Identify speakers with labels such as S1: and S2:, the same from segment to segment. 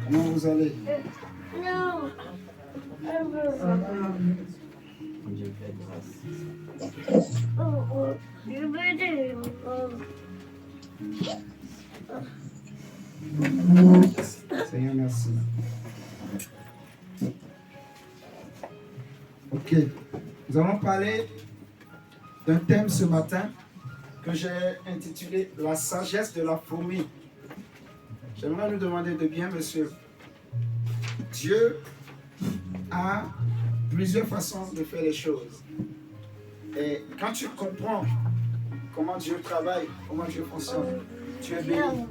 S1: Comment vous allez?
S2: Non.
S1: Seigneur, merci. Ok. Nous allons parler d'un thème ce matin que j'ai intitulé La sagesse de la fourmi. J'aimerais nous demander de bien, monsieur. Dieu a plusieurs façons de faire les choses. Et quand tu comprends comment Dieu travaille, comment Dieu fonctionne, tu es béni.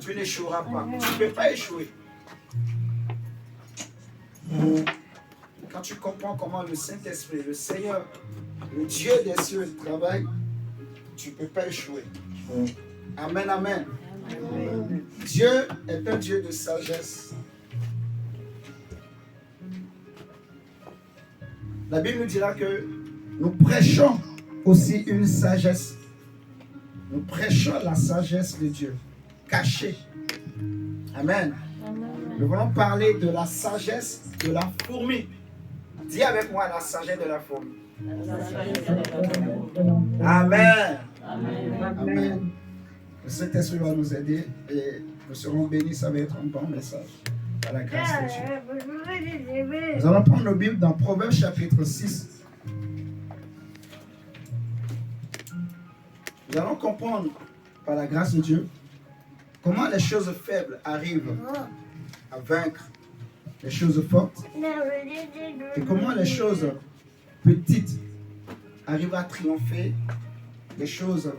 S1: Tu n'échoueras pas. Tu ne peux pas échouer. Quand tu comprends comment le Saint-Esprit, le Seigneur, le Dieu des cieux travaille, tu ne peux pas échouer. Amen, amen. Amen. Dieu est un Dieu de sagesse. La Bible nous dira que nous prêchons aussi une sagesse. Nous prêchons la sagesse de Dieu, cachée. Amen. Nous allons parler de la sagesse de la fourmi. Dis avec moi la sagesse de la fourmi. Amen. Amen. Le Saint-Esprit va nous aider et nous serons bénis. Ça va être un bon message. Par la grâce de Dieu. Nous allons prendre nos Bibles dans Proverbes chapitre 6. Nous allons comprendre par la grâce de Dieu comment les choses faibles arrivent à vaincre les choses fortes et comment les choses petites arrivent à triompher les choses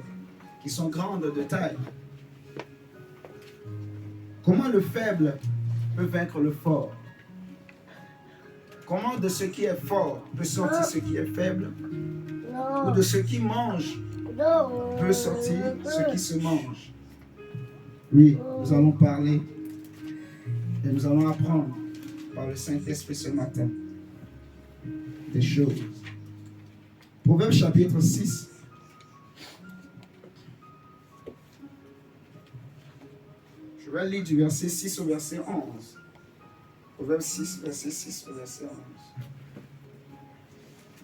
S1: qui sont grandes de taille. Comment le faible peut vaincre le fort. Comment de ce qui est fort peut sortir ce qui est faible, ou de ce qui mange peut sortir ce qui se mange. Oui, nous allons parler et nous allons apprendre par le Saint-Esprit ce matin des choses. Proverbe chapitre 6. Je vais lire du verset 6 au verset 11. Proverbe 6, verset 6 au verset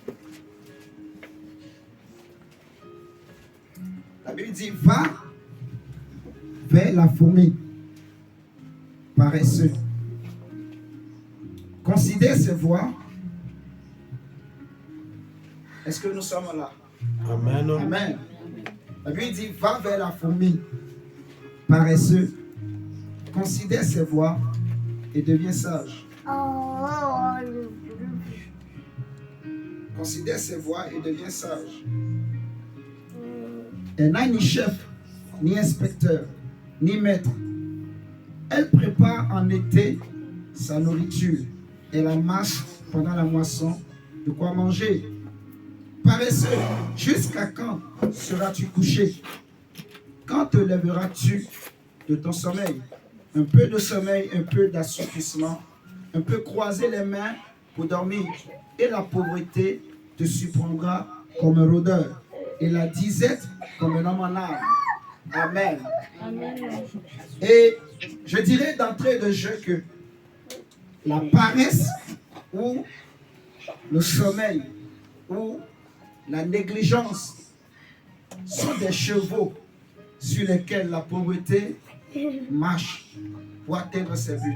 S1: 11. La Bible dit, va vers la fourmi, paresseux. Considère ses voies. Est-ce que nous sommes là?
S3: Amen.
S1: Amen. La Bible dit, va vers la fourmi, paresseux. Considère ses voies et deviens sage. Considère ses voies et deviens sage. Elle n'a ni chef, ni inspecteur, ni maître. Elle prépare en été sa nourriture. Elle amasse pendant la moisson de quoi manger. Paresseux, jusqu'à quand seras-tu couché? Quand te lèveras-tu de ton sommeil? Un peu de sommeil, un peu d'assoupissement, un peu croiser les mains pour dormir. Et la pauvreté te surprendra comme un rôdeur. Et la disette comme un homme en âme. Amen. Amen. Et je dirais d'entrée de jeu que la paresse ou le sommeil ou la négligence sont des chevaux sur lesquels la pauvreté marche pour atteindre ses buts.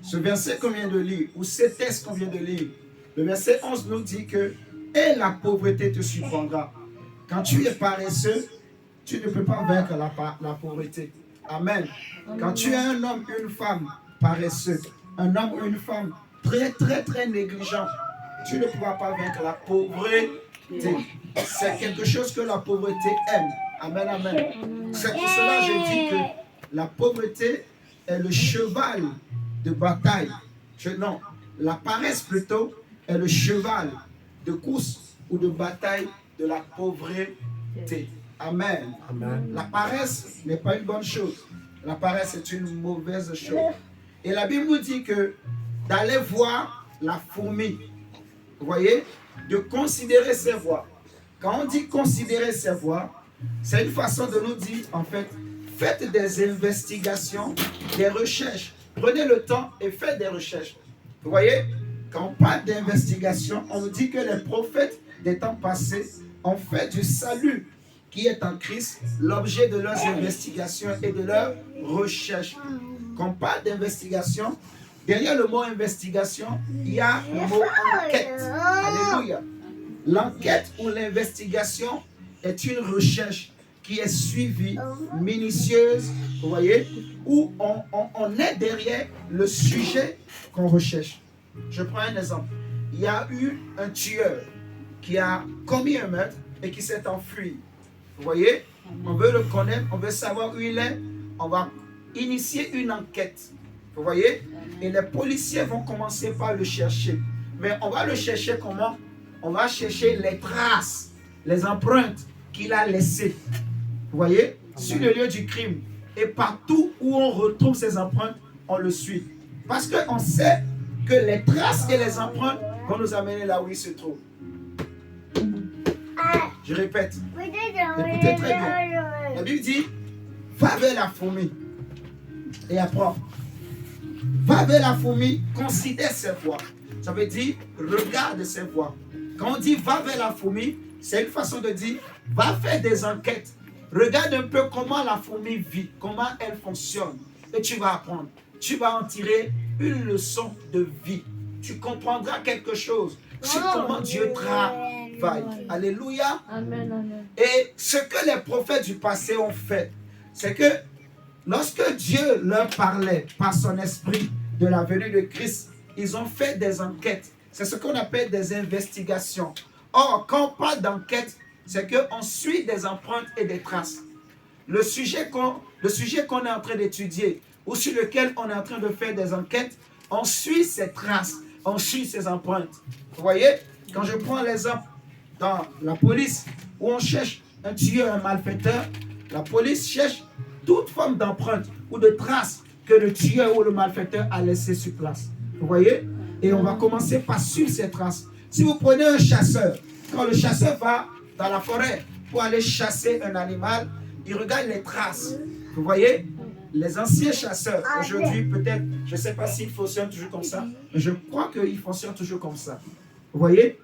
S1: Ce verset qu'on vient de lire, ou ces textes qu'on vient de lire, le verset 11 nous dit que « Et la pauvreté te surprendra ». Quand tu es paresseux, tu ne peux pas vaincre la pauvreté. Amen. Quand tu es un homme, une femme paresseux, un homme ou une femme très, très, très négligent, tu ne pourras pas vaincre la pauvreté. C'est quelque chose que la pauvreté aime. Amen, amen. C'est pour cela que je dis que la pauvreté est le cheval de bataille. Non, la paresse plutôt est le cheval de course ou de bataille de la pauvreté. Amen. Amen. La paresse n'est pas une bonne chose. La paresse est une mauvaise chose. Et la Bible nous dit que d'aller voir la fourmi, vous voyez, de considérer ses voies. Quand on dit considérer ses voies, c'est une façon de nous dire, en fait, faites des investigations, des recherches. Prenez le temps et faites des recherches. Vous voyez, quand on parle d'investigation, on nous dit que les prophètes des temps passés ont fait du salut qui est en Christ l'objet de leurs investigations et de leurs recherches. Quand on parle d'investigation, derrière le mot investigation, il y a le mot enquête. Alléluia. L'enquête ou l'investigation est une recherche qui est suivie, minutieuse, vous voyez, où on est derrière le sujet qu'on recherche. Je prends un exemple. Il y a eu un tueur qui a commis un meurtre et qui s'est enfui. Vous voyez, on veut le connaître, on veut savoir où il est, on va initier une enquête. Vous voyez, et les policiers vont commencer par le chercher. Mais on va le chercher comment? On va chercher les traces, les empreintes qu'il a laissées. Vous voyez, sur le lieu du crime. Et partout où on retrouve ces empreintes, on le suit. Parce qu'on sait que les traces et les empreintes vont nous amener là où il se trouve. Je répète, écoutez très bien. La Bible dit, va vers la fourmi et apprends. Va vers la fourmi, considère ses voies. Ça veut dire, regarde ses voies. Quand on dit va vers la fourmi, c'est une façon de dire, va faire des enquêtes. Regarde un peu comment la fourmi vit, comment elle fonctionne. Et tu vas apprendre. Tu vas en tirer une leçon de vie. Tu comprendras quelque chose sur comment Dieu travaille. Alléluia.
S2: Amen, amen.
S1: Et ce que les prophètes du passé ont fait, c'est que lorsque Dieu leur parlait par son esprit de la venue de Christ, ils ont fait des enquêtes. C'est ce qu'on appelle des investigations. Or, quand on parle d'enquête, c'est qu'on suit des empreintes et des traces. Le sujet qu'on est en train d'étudier ou sur lequel on est en train de faire des enquêtes, on suit ces traces, on suit ces empreintes. Vous voyez, quand je prends l'exemple dans la police où on cherche un tueur, un malfaiteur, la police cherche toute forme d'empreinte ou de traces que le tueur ou le malfaiteur a laissé sur place. Vous voyez? Et on va commencer par suivre ces traces. Si vous prenez un chasseur, quand le chasseur va dans la forêt pour aller chasser un animal, il regarde les traces. Vous voyez? Les anciens chasseurs, aujourd'hui, peut-être, je ne sais pas s'ils fonctionnent toujours comme ça, mais je crois qu'ils fonctionnent toujours comme ça. Vous voyez?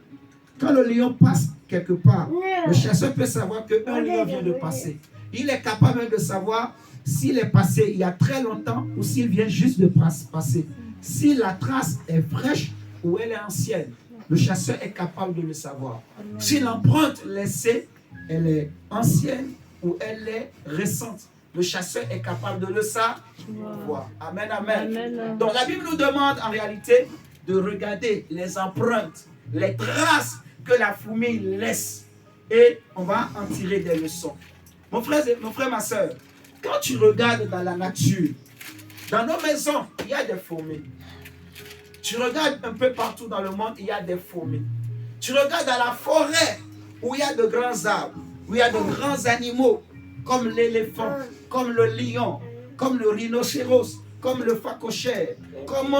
S1: Quand le lion passe quelque part, le chasseur peut savoir qu'un lion vient de passer. Il est capable de savoir s'il est passé il y a très longtemps ou s'il vient juste de passer. Si la trace est fraîche ou elle est ancienne, le chasseur est capable de le savoir. Si l'empreinte laissée, elle est ancienne ou elle est récente, le chasseur est capable de le savoir. Amen, amen.
S2: Amen.
S1: Donc la Bible nous demande en réalité de regarder les empreintes, les traces que la fourmi laisse. Et on va en tirer des leçons. Mon frère, ma soeur, quand tu regardes dans la nature, dans nos maisons, il y a des fourmis. Tu regardes un peu partout dans le monde, il y a des fourmis. Tu regardes dans la forêt, où il y a de grands arbres, où il y a de grands animaux, comme l'éléphant, comme le lion, comme le rhinocéros, comme le phacochère, comme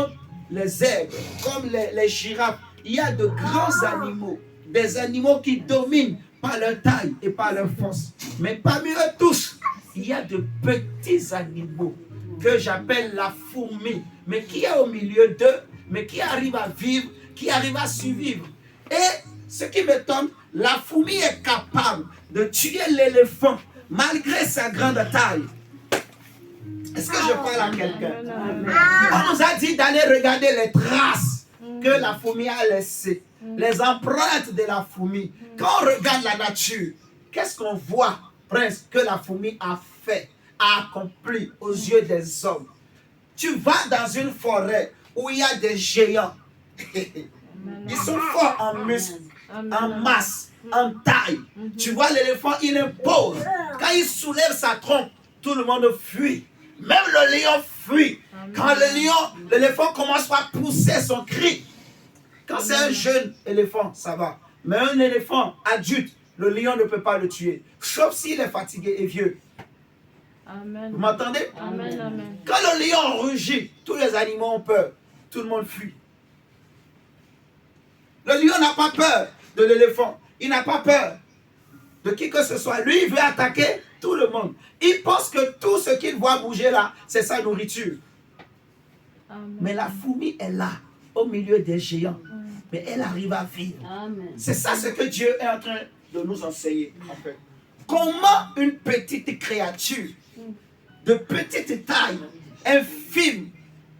S1: les zèbres, comme les girafes. Il y a de grands animaux, des animaux qui dominent par leur taille et par leur force. Mais parmi eux tous, il y a de petits animaux que j'appelle la fourmi, mais qui est au milieu d'eux, mais qui arrive à vivre, qui arrive à survivre. Et ce qui m'étonne, la fourmi est capable de tuer l'éléphant malgré sa grande taille. Est-ce que je parle à quelqu'un? On nous a dit d'aller regarder les traces que la fourmi a laissées, les empreintes de la fourmi. Quand on regarde la nature, qu'est-ce qu'on voit presque que la fourmi a fait, a accompli aux yeux des hommes? Tu vas dans une forêt où il y a des géants. Ils sont forts en muscles, en masse, en taille. Tu vois l'éléphant, il impose. Quand il soulève sa trompe, tout le monde fuit. Même le lion fuit. Quand l'éléphant commence par pousser son cri. Quand c'est un jeune éléphant, ça va. Mais un éléphant adulte, le lion ne peut pas le tuer. Sauf s'il est fatigué et vieux.
S2: Amen.
S1: Vous m'entendez?
S2: Amen, amen.
S1: Quand le lion rugit, tous les animaux ont peur. Tout le monde fuit. Le lion n'a pas peur de l'éléphant. Il n'a pas peur de qui que ce soit. Lui, il veut attaquer. tout le monde. Il pense que tout ce qu'il voit bouger là, c'est sa nourriture.
S2: Amen.
S1: Mais la fourmi est là, au milieu des géants. Mais elle arrive à vivre. C'est ça ce que Dieu est en train de nous enseigner, en fait. Comment une petite créature, de petite taille, infime,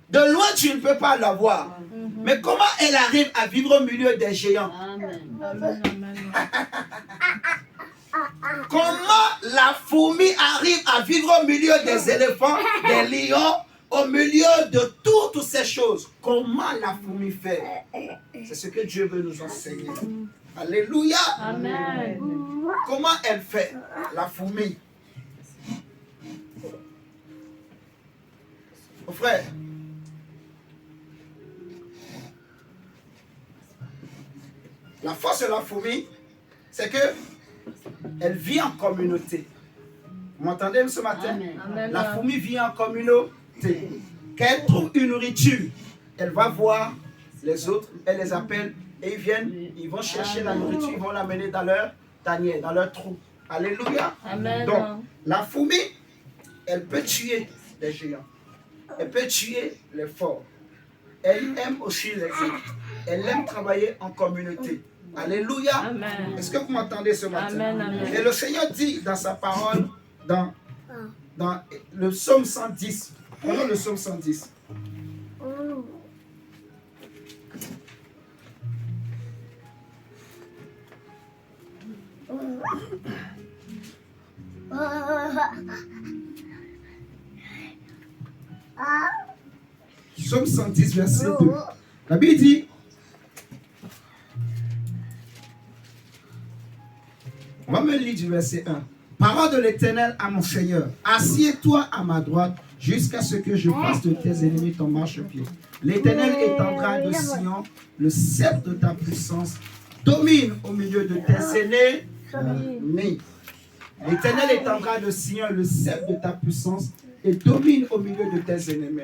S1: de loin tu ne peux pas la voir. Mais comment elle arrive à vivre au milieu des géants?
S2: Amen. Amen.
S1: Comment la fourmi arrive à vivre au milieu des éléphants, des lions, au milieu de toutes ces choses? Comment la fourmi fait? C'est ce que Dieu veut nous enseigner. Alléluia.
S2: Amen.
S1: Comment elle fait, la fourmi? Mon frère, la force de la fourmi, c'est que elle vit en communauté. Vous m'entendez ce matin?
S2: Amen.
S1: La fourmi vit en communauté. Quand elle trouve une nourriture, elle va voir les autres, elle les appelle et ils viennent, ils vont chercher la nourriture, ils vont l'amener dans leur tanière, dans leur trou. Alléluia.
S2: Amen.
S1: Donc, la fourmi, elle peut tuer les géants. Elle peut tuer les forts. Elle aime aussi les autres. Elle aime travailler en communauté. Alléluia.
S2: Amen.
S1: Est-ce que vous m'entendez ce matin?
S2: Amen, amen.
S1: Et le Seigneur dit dans sa parole, dans le psaume 110, prenons le psaume 110. Psaume 110, verset 2. La Bible dit, on va me lire du verset 1. Parole de l'Éternel à mon Seigneur, assieds-toi à ma droite jusqu'à ce que je fasse de tes ennemis ton marchepied. L'Éternel étendra de Sion le sceptre de ta puissance, domine au milieu de tes ennemis. L'Éternel étendra de Sion le sceptre de ta puissance et domine au milieu de tes ennemis.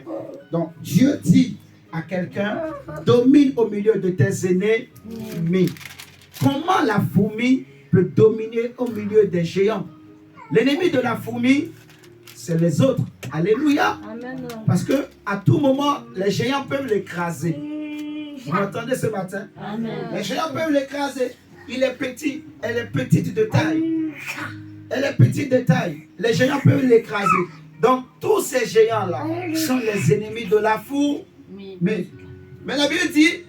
S1: Donc Dieu dit à quelqu'un, domine au milieu de tes ennemis. Comment la fourmi peut dominer au milieu des géants? L'ennemi de la fourmi, c'est les autres. Alléluia.
S2: Amen.
S1: Parce que à tout moment, les géants peuvent l'écraser. Vous m'entendez ce matin?
S2: Amen.
S1: Les géants peuvent l'écraser. Il est petit, elle est petite de taille. Elle est petite de taille. Les géants peuvent l'écraser. Donc, tous ces géants-là sont les ennemis de la fourmi. Mais la Bible dit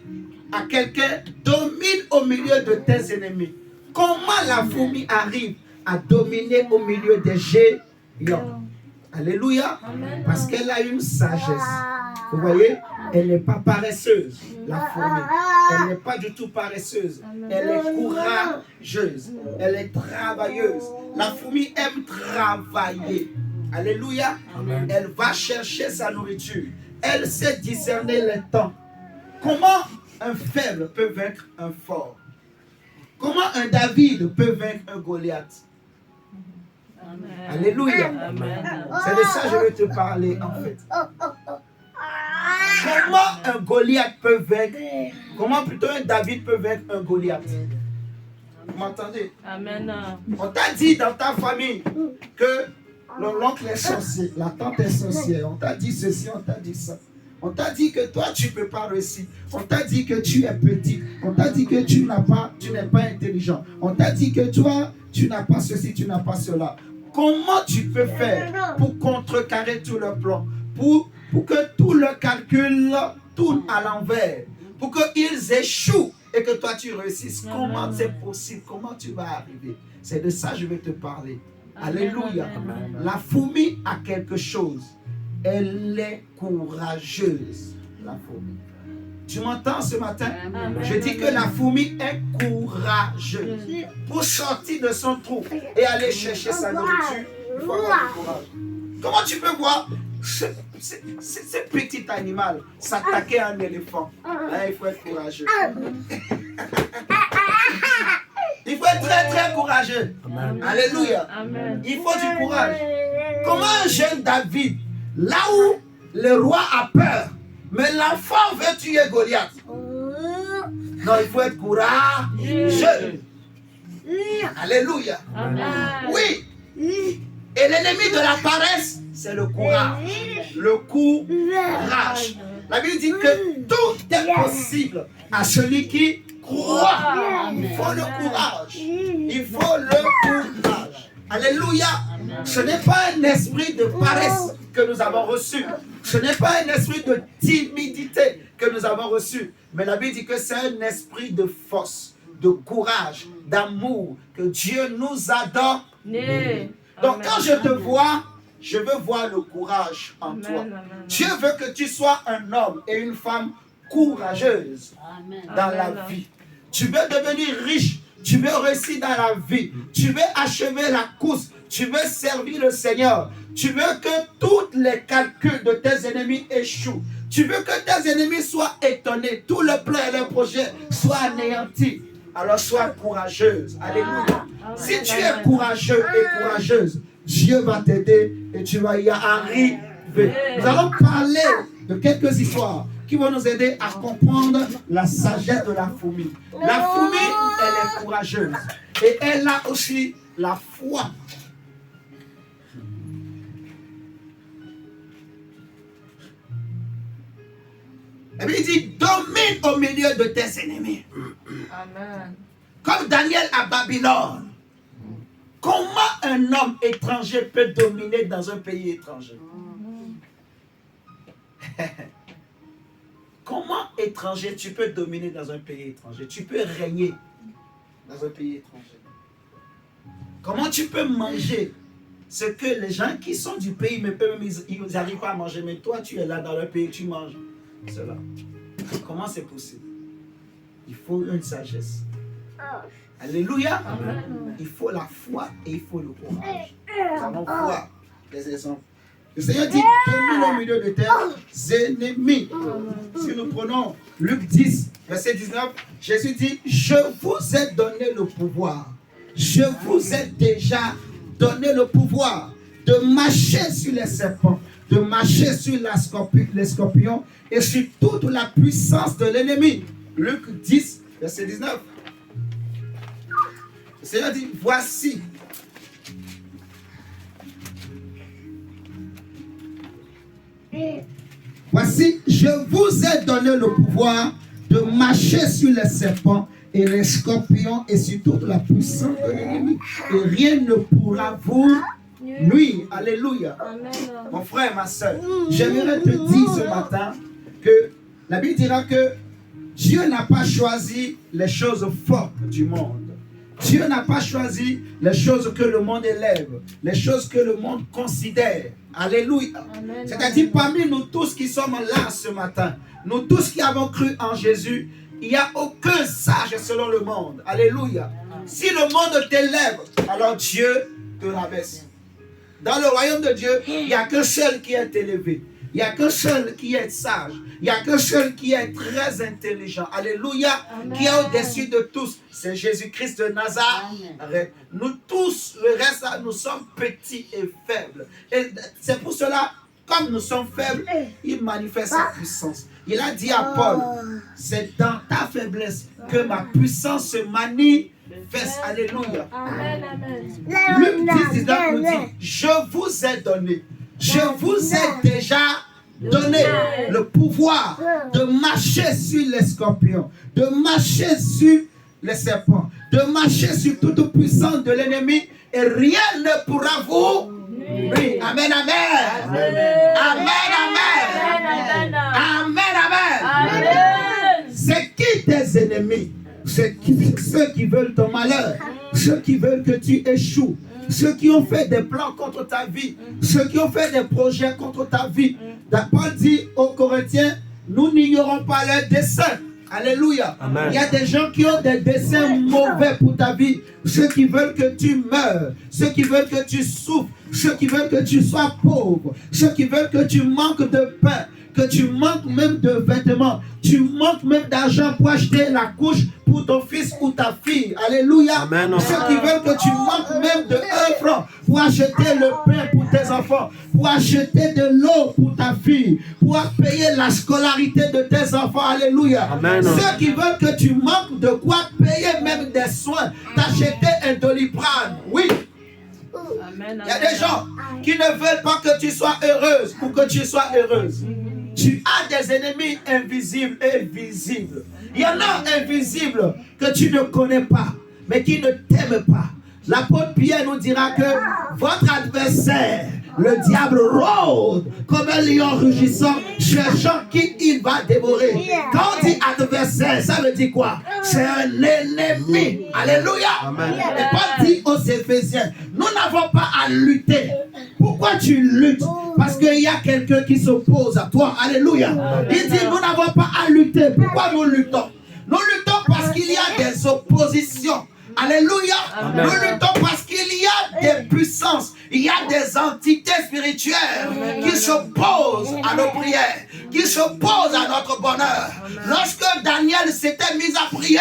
S1: à quelqu'un, domine au milieu de tes ennemis. Comment la fourmi arrive à dominer au milieu des géants? Alléluia. Parce qu'elle a une sagesse. Vous voyez, elle n'est pas paresseuse, la fourmi. Elle n'est pas du tout paresseuse. Elle est courageuse. Elle est travailleuse. La fourmi aime travailler. Alléluia. Elle va chercher sa nourriture. Elle sait discerner les temps. Comment un faible peut vaincre un fort? Comment un David peut vaincre un Goliath?
S2: Amen.
S1: Alléluia.
S2: Amen.
S1: C'est de ça que je veux te parler en fait. Comment un Goliath peut vaincre? Comment plutôt un David peut vaincre un Goliath? Vous m'entendez?
S2: Amen.
S1: On t'a dit dans ta famille que l'oncle est sorcier, la tante est sorcière. On t'a dit ceci, on t'a dit ça. On t'a dit que toi, tu ne peux pas réussir. On t'a dit que tu es petit. On t'a dit que tu n'es pas intelligent. On t'a dit que toi, tu n'as pas ceci, tu n'as pas cela. Comment tu peux faire pour contrecarrer tout leur plan? Pour que tout leur calcul tourne à l'envers? Pour qu'ils échouent et que toi, tu réussisses? Comment c'est possible? Comment tu vas arriver? C'est de ça que je vais te parler. Alléluia. La fourmi a quelque chose. Elle est courageuse, la fourmi. Tu m'entends ce matin?
S2: Amen.
S1: Je dis que la fourmi est courageuse. Pour sortir de son trou et aller chercher sa nourriture, il faut avoir du courage. Comment tu peux voir ce petit animal s'attaquer à un éléphant? Là, il faut être courageux. Il faut être très très courageux.
S2: Amen.
S1: Alléluia.
S2: Amen.
S1: Il faut du courage. Comment un jeune David, là où le roi a peur, mais l'enfant veut tuer Goliath? Non, il faut être courageux. Alléluia.
S2: Amen.
S1: Oui. Et l'ennemi de la paresse, c'est le courage. Le courage. La Bible dit que tout est possible à celui qui croit. Il faut le courage. Il faut le courage. Alléluia. Ce n'est pas un esprit de paresse que nous avons reçu. Ce n'est pas un esprit de timidité que nous avons reçu. Mais la Bible dit que c'est un esprit de force, de courage, d'amour que Dieu nous a donné. Donc quand je te vois, je veux voir le courage en toi. Dieu veut que tu sois un homme et une femme courageuse dans la vie. Tu veux devenir riche, tu veux réussir dans la vie, tu veux achever la course, tu veux servir le Seigneur, tu veux que tous les calculs de tes ennemis échouent, tu veux que tes ennemis soient étonnés, tout le plan et le projet soient anéantis. Alors sois courageuse. Alléluia. Si tu es courageux et courageuse, Dieu va t'aider et tu vas y arriver. Nous allons parler de quelques histoires qui vont nous aider à comprendre la sagesse de la fourmi. La fourmi, elle est courageuse et elle a aussi la foi. Et puis il dit, domine au milieu de tes ennemis.
S2: Amen.
S1: Comme Daniel à Babylone. Comment un homme étranger peut dominer dans un pays étranger? Comment étranger tu peux dominer dans un pays étranger? Tu peux régner dans un pays étranger. Comment tu peux manger ce que les gens qui sont du pays, mais ils n'arrivent pas à manger, mais toi tu es là dans le pays, tu manges cela. Comment c'est possible? Il faut une sagesse. Alléluia. Il faut la foi et il faut le courage. Nous allons voir des exemples. Le Seigneur dit, domine au milieu de tes ennemis. Si nous prenons Luc 10, verset 19, Jésus dit, je vous ai donné le pouvoir. Je vous ai déjà donné le pouvoir de marcher sur les serpents, de marcher sur les scorpions et sur toute la puissance de l'ennemi. Luc 10, verset 19. Le Seigneur dit, voici. Voici, je vous ai donné le pouvoir de marcher sur les serpents et les scorpions et sur toute la puissance de l'ennemi. Et rien ne pourra vous nuire. Alléluia. Mon frère, ma soeur, j'aimerais te dire ce matin que la Bible dira que Dieu n'a pas choisi les choses fortes du monde. Dieu n'a pas choisi les choses que le monde élève, les choses que le monde considère. Alléluia. C'est-à-dire parmi nous tous qui sommes là ce matin, nous tous qui avons cru en Jésus, il n'y a aucun sage selon le monde. Alléluia. Si le monde t'élève, alors Dieu te rabaisse. Dans le royaume de Dieu, il n'y a qu'un seul qui est élevé. Il n'y a qu'un seul qui est sage. Il n'y a qu'un seul qui est très intelligent. Alléluia. Amen. Qui est au-dessus de tous. C'est Jésus-Christ de Nazareth. Nous tous, le reste, nous sommes petits et faibles. Et c'est pour cela, comme nous sommes faibles, il manifeste sa puissance. Il a dit à Paul, c'est dans ta faiblesse que ma puissance se manifeste. Alléluia.
S2: Amen, amen.
S1: Luc 10, 19 nous dit, je vous ai donné. Je vous ai déjà donné le pouvoir de marcher sur les scorpions, de marcher sur les serpents, de marcher sur toute puissance de l'ennemi et rien ne pourra vous nuire. Amen, amen. Amen, amen. Amen, amen. C'est qui tes ennemis? C'est ceux qui veulent ton malheur, ceux qui veulent que tu échoues. Ceux qui ont fait des plans contre ta vie, ceux qui ont fait des projets contre ta vie. Paul dit aux Corinthiens, nous n'ignorons pas leurs desseins. Alléluia. Amen. Il y a des gens qui ont des desseins mauvais pour ta vie. Ceux qui veulent que tu meurs, ceux qui veulent que tu souffres, ceux qui veulent que tu sois pauvre, ceux qui veulent que tu manques de pain, que tu manques même de vêtements, tu manques même d'argent pour acheter la couche pour ton fils ou ta fille. Alléluia. Amen. Ceux qui veulent que tu manques même de 1 franc pour acheter le pain pour tes enfants, pour acheter de l'eau pour ta fille, pour payer la scolarité de tes enfants. Alléluia. Amen. Ceux qui veulent que tu manques de quoi payer même des soins, t'acheter un Doliprane. Oui.
S2: Amen.
S1: Il y a des gens qui ne veulent pas que tu sois heureuse ou que tu sois heureuse. Tu as des ennemis invisibles et visibles. Il y en a invisibles que tu ne connais pas, mais qui ne t'aiment pas. L'apôtre Pierre nous dira que votre adversaire, le diable, rôde comme un lion rugissant, cherchant qui il va dévorer. Quand on dit adversaire, ça veut dire quoi? C'est un ennemi. Alléluia.
S3: Amen.
S1: Et Paul dit aux Éphésiens, nous n'avons pas à lutter. Pourquoi tu luttes? Parce qu'il y a quelqu'un qui s'oppose à toi. Alléluia. Il dit, nous n'avons pas à lutter. Pourquoi nous luttons? Nous luttons parce qu'il y a des oppositions. Alléluia.
S2: Amen.
S1: Nous luttons parce qu'il y a des puissances, il y a des entités spirituelles qui s'opposent à nos prières, qui s'opposent à notre bonheur. Lorsque Daniel s'était mis à prier,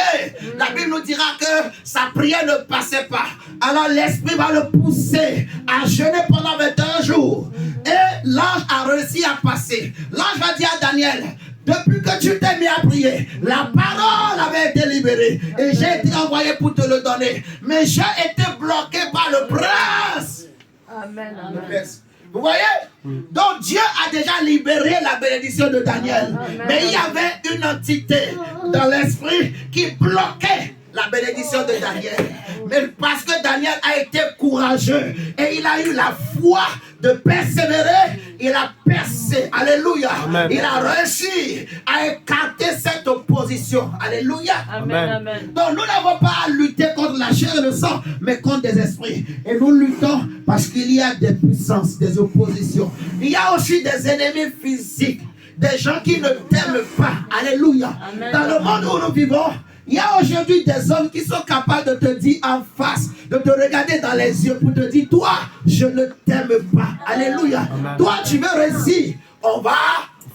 S1: la Bible nous dira que sa prière ne passait pas. Alors l'esprit va le pousser à jeûner pendant 21 jours. Et l'ange a réussi à passer. L'ange va dire à Daniel, depuis que tu t'es mis à prier, la parole avait été libérée et j'ai été envoyé pour te le donner. Mais j'ai été bloqué par le prince.
S2: Amen.
S1: Vous voyez? Donc Dieu a déjà libéré la bénédiction de Daniel. Mais il y avait une entité dans l'esprit qui bloquait la bénédiction de Daniel. Mais parce que Daniel a été courageux et il a eu la foi de persévérer, il a percé. Alléluia.
S3: Amen.
S1: Il a réussi à écarter cette opposition. Alléluia.
S2: Amen. Amen.
S1: Donc nous n'avons pas à lutter contre la chair et le sang, mais contre des esprits. Et nous luttons parce qu'il y a des puissances, des oppositions. Il y a aussi des ennemis physiques, des gens qui ne t'aiment pas. Alléluia.
S2: Amen.
S1: Dans le monde où nous vivons, il y a aujourd'hui des hommes qui sont capables de te dire en face, de te regarder dans les yeux pour te dire, toi, je ne t'aime pas. Alléluia.
S3: Amen.
S1: Toi, tu veux réussir. On va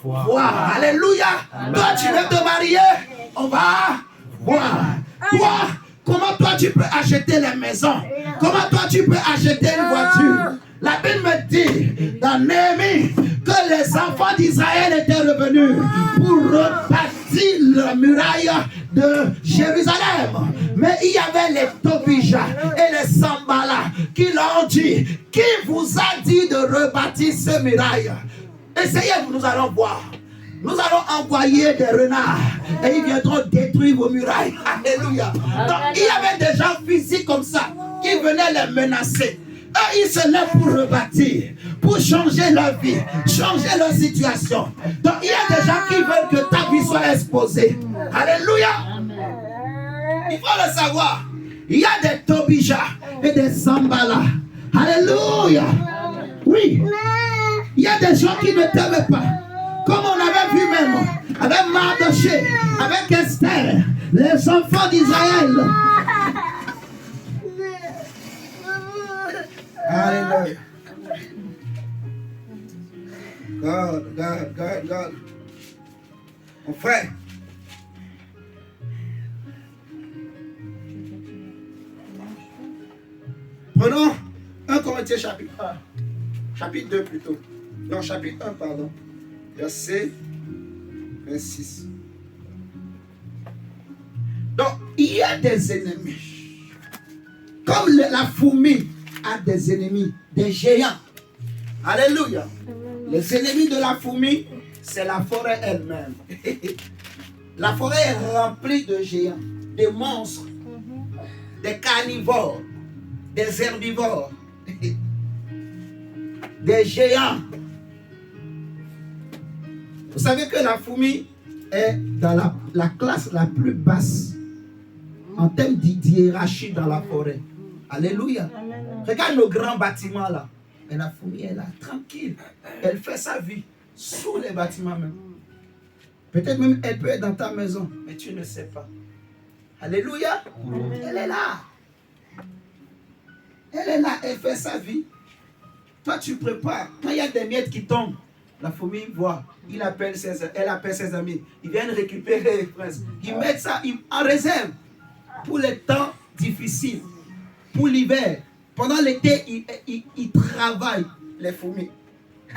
S1: voir. Alléluia. Toi, tu veux te marier. On va voir. Toi, comment toi tu peux acheter les maisons? Comment toi tu peux acheter une voiture? La Bible me dit dans Néhémie que les enfants d'Israël étaient revenus pour rebâtir la muraille de Jérusalem. Mais il y avait les Tobija et les Sambala qui leur ont dit, qui vous a dit de rebâtir ce muraille? Essayez, nous allons voir. Nous allons envoyer des renards et ils viendront détruire vos murailles. Alléluia. Donc il y avait des gens physiques comme ça qui venaient les menacer. Eux, ils se lèvent pour rebâtir, pour changer leur vie, changer leur situation. Donc il y a des gens qui veulent que ta vie soit exposée. Alléluia. Il faut le savoir. Il y a des Tobija et des Sambala. Alléluia. Oui. Il y a des gens qui ne t'aiment pas. Comme on avait vu même avec Mardoché, avec Esther, les enfants d'Israël. Alléluia. God. Mon frère. Prenons 1 Corinthiens chapitre 1. Chapitre 2 plutôt. Non, chapitre 1, pardon. Verset 26. Donc, il y a des ennemis. Comme la fourmi a des ennemis, des géants. Alléluia. Les ennemis de la fourmi, c'est la forêt elle-même. La forêt est remplie de géants, des monstres, des carnivores, des herbivores, des géants. Vous savez que la fourmi est dans la classe la plus basse en termes d'hiérarchie dans la forêt. Alléluia. Regarde nos grands bâtiments là. Et la fourmi est là, tranquille. Elle fait sa vie sous les bâtiments même. Peut-être même elle peut être dans ta maison, mais tu ne sais pas. Alléluia. Elle est là. Elle est là, elle fait sa vie. Toi, tu prépares. Quand il y a des miettes qui tombent, la fourmi voit. Elle appelle ses amis. Ils viennent récupérer les princes. Ils mettent ça en réserve pour les temps difficiles. Pour l'hiver. Pendant l'été, ils travaillent, les fourmis.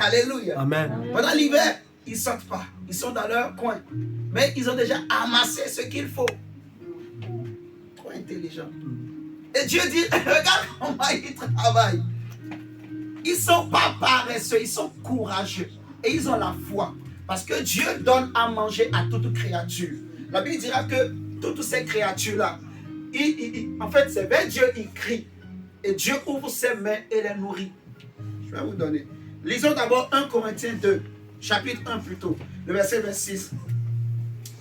S1: Alléluia.
S3: Amen.
S1: Pendant l'hiver, ils ne sortent pas. Ils sont dans leur coin. Mais ils ont déjà amassé ce qu'il faut. Trop intelligent. Et Dieu dit, regarde comment ils travaillent. ils ne sont pas paresseux, ils sont courageux. Et ils ont la foi. Parce que Dieu donne à manger à toute créature. La Bible dira que toutes ces créatures-là, en fait, c'est vers Dieu, ils crient. Et Dieu ouvre ses mains et les nourrit. Je vais vous donner. Lisons d'abord 1 Corinthiens 2, chapitre 1 plutôt, le verset 26.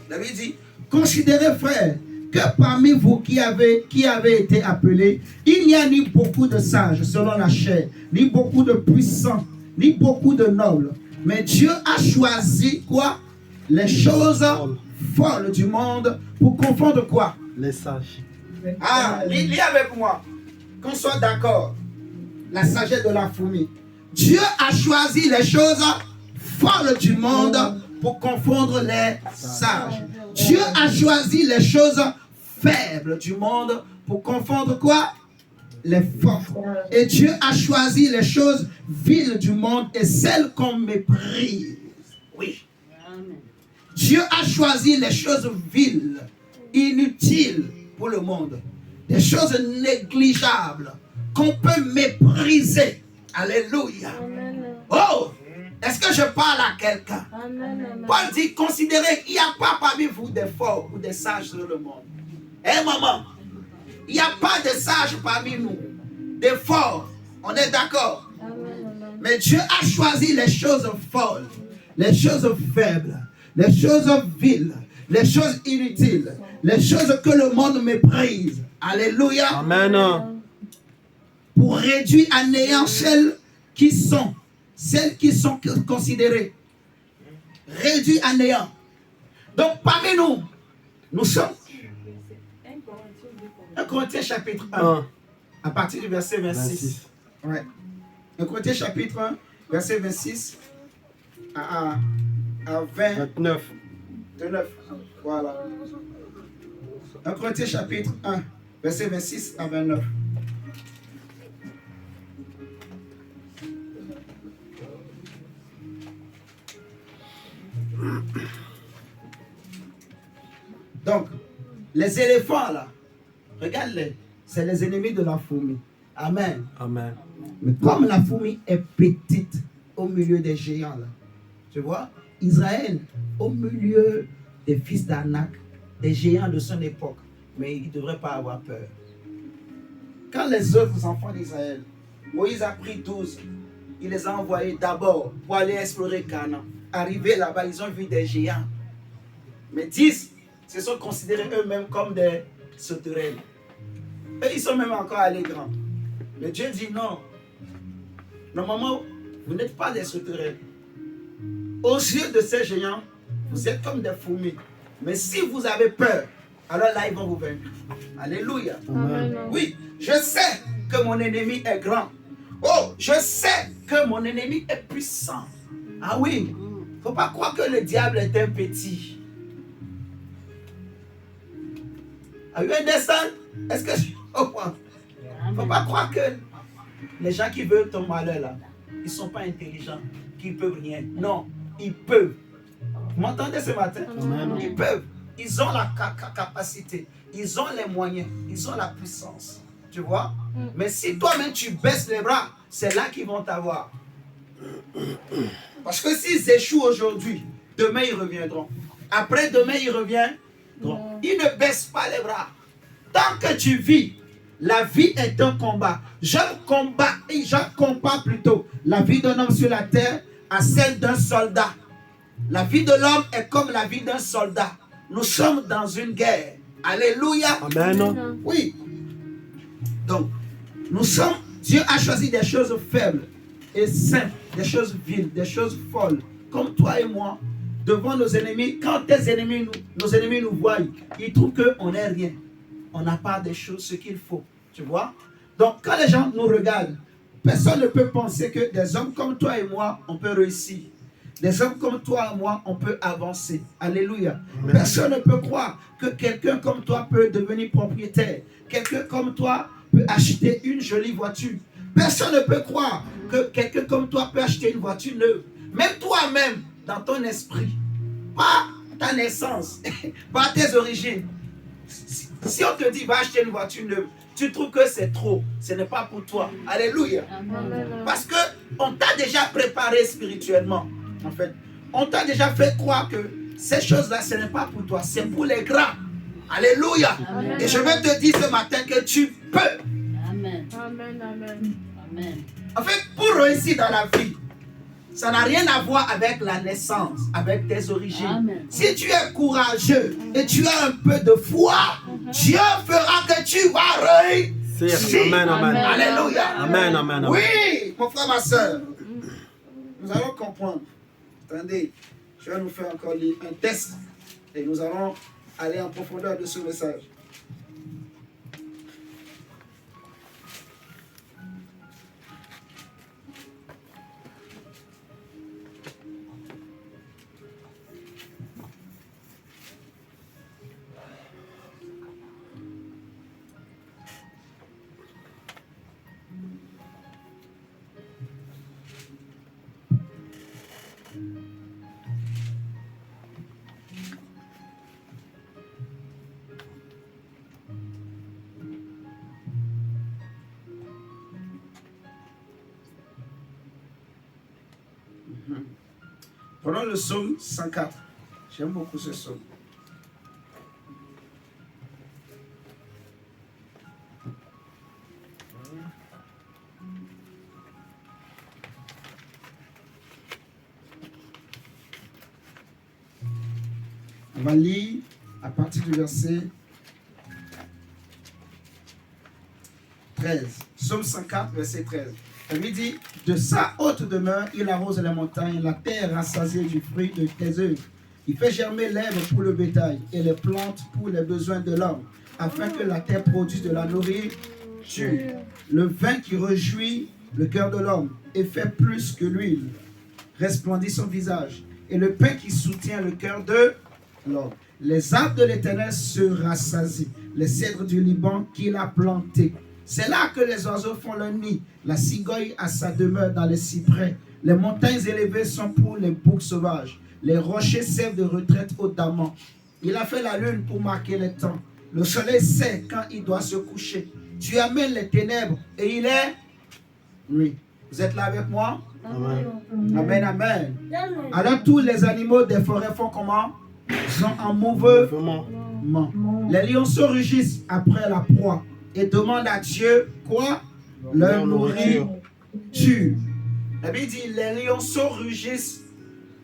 S1: La Bible dit, considérez, frères, que parmi vous qui avez été appelés, il n'y a ni beaucoup de sages selon la chair, ni beaucoup de puissants, ni beaucoup de nobles. Mais Dieu a choisi quoi? Les choses folles du monde pour confondre quoi?
S3: Les sages.
S1: Ah, lis avec moi. Qu'on soit d'accord. La sagesse de la fourmi. Dieu a choisi les choses folles du monde pour confondre les sages. Dieu a choisi les choses faibles du monde pour confondre quoi? Les forts. Et Dieu a choisi les choses viles du monde et celles qu'on méprise. Oui. Dieu a choisi les choses viles, inutiles pour le monde. Des choses négligeables qu'on peut mépriser. Alléluia. Oh! Est-ce que je parle à quelqu'un? Paul dit, considérez qu'il n'y a pas parmi vous des forts ou des sages dans le monde. Eh maman, il n'y a pas de sages parmi nous, des forts, on est d'accord. Mais Dieu a choisi les choses folles, les choses faibles, les choses viles, les choses inutiles, les choses que le monde méprise. Alléluia.
S3: Amen.
S1: Pour réduire à néant celles qui sont considérées. Réduit à néant. Donc parmi nous, nous sommes 1 Corinthiens chapitre 1, à partir du verset 26. Ouais. 1 Corinthiens chapitre 1, verset 26 à 29. Voilà. 1 Corinthiens chapitre 1, verset 26 à 29. Donc, les éléphants là, regarde-les, c'est les ennemis de la fourmi. Amen.
S3: Amen.
S1: Mais comme la fourmi est petite au milieu des géants là, tu vois, Israël au milieu des fils d'Anak, des géants de son époque, mais il ne devrait pas avoir peur. Quand les autres enfants d'Israël, Moïse a pris 12, il les a envoyés d'abord pour aller explorer Canaan. Arrivés là-bas, ils ont vu des géants. Mais 10 se sont considérés eux-mêmes comme des sauterelles. Eux, ils sont même encore allés grands. Mais Dieu dit non. Normalement, vous n'êtes pas des sauterelles. Aux yeux de ces géants, vous êtes comme des fourmis. Mais si vous avez peur, alors là, ils vont vous vaincre. Alléluia.
S3: Amen.
S1: Oui, je sais que mon ennemi est grand. Oh, je sais que mon ennemi est puissant. Ah oui, il ne faut pas croire que le diable est un petit. Are you understand? Est-ce que je comprends? Il ne faut pas croire que les gens qui veulent ton malheur là, ils ne sont pas intelligents, qu'ils ne peuvent rien. Non, ils peuvent. Vous m'entendez ce matin?
S3: Amen.
S1: Ils peuvent. Ils ont la capacité. Ils ont les moyens. Ils ont la puissance. Tu vois? Mais si toi-même tu baisses les bras, c'est là qu'ils vont t'avoir. Parce que s'ils échouent aujourd'hui, demain ils reviendront. Après demain ils reviendront. Ils ne baissent pas les bras. Tant que tu vis, la vie est un combat. Je compare plutôt la vie d'un homme sur la terre à celle d'un soldat. La vie de l'homme est comme la vie d'un soldat. Nous sommes dans une guerre. Alléluia.
S3: Amen.
S1: Oui. Donc, Dieu a choisi des choses faibles et simples, des choses viles, des choses folles, comme toi et moi, devant nos ennemis. Quand nos ennemis nous voient, ils trouvent qu'on n'est rien. On n'a pas des choses, ce qu'il faut. Tu vois? Donc, quand les gens nous regardent, personne ne peut penser que des hommes comme toi et moi, on peut réussir. Des hommes comme toi et moi, on peut avancer. Alléluia. Amen. Personne ne peut croire que quelqu'un comme toi peut devenir propriétaire. Quelqu'un comme toi peut acheter une jolie voiture. Personne ne peut croire que quelqu'un comme toi peut acheter une voiture neuve. Même toi-même, dans ton esprit, pas ta naissance, pas tes origines. Si on te dit va acheter une voiture neuve, tu trouves que c'est trop, ce n'est pas pour toi. Alléluia.
S2: Amen.
S1: Parce que on t'a déjà préparé spirituellement, en fait. On t'a déjà fait croire que ces choses-là, ce n'est pas pour toi, c'est pour les grands. Alléluia.
S2: Amen.
S1: Et je vais te dire ce matin que tu peux.
S3: Amen.
S2: Amen. Amen.
S3: Amen.
S1: En fait, pour réussir dans la vie, ça n'a rien à voir avec la naissance, avec tes origines.
S3: Amen.
S1: Si tu es courageux et tu as un peu de foi, Dieu fera que tu vas réussir.
S4: Amen, amen.
S1: Alléluia.
S4: Amen, amen, amen.
S1: Oui, mon frère, ma soeur. Nous allons comprendre. Attendez, je vais nous faire encore un test et nous allons aller en profondeur de ce message. Prenons le psaume 104. J'aime beaucoup ce psaume. On va lire à partir du verset 13. Psaume 104, verset 13. Il dit, de sa haute demeure, il arrose les montagnes, la terre rassasiée du fruit de tes œuvres. Il fait germer l'herbe pour le bétail et les plantes pour les besoins de l'homme, afin que la terre produise de la nourriture. Le vin qui réjouit le cœur de l'homme et fait plus que l'huile, resplendit son visage, et le pain qui soutient le cœur de l'homme. Les arbres de l'Éternel se rassasient, les cèdres du Liban qu'il a plantés. C'est là que les oiseaux font leur nid, la cigogne a sa demeure dans les cyprès. Les montagnes élevées sont pour les boucs sauvages, les rochers servent de retraite aux damans. Il a fait la lune pour marquer les temps. Le soleil sait quand il doit se coucher. Tu amènes les ténèbres et il est nuit. Vous êtes là avec moi?
S4: Amen.
S1: Amen, amen. Alors tous les animaux des forêts font comment? Ils sont en mouvement. Les lionceaux rugissent après la proie et demandent à Dieu quoi? Leur nourriture. La Bible dit les lionceaux rugissent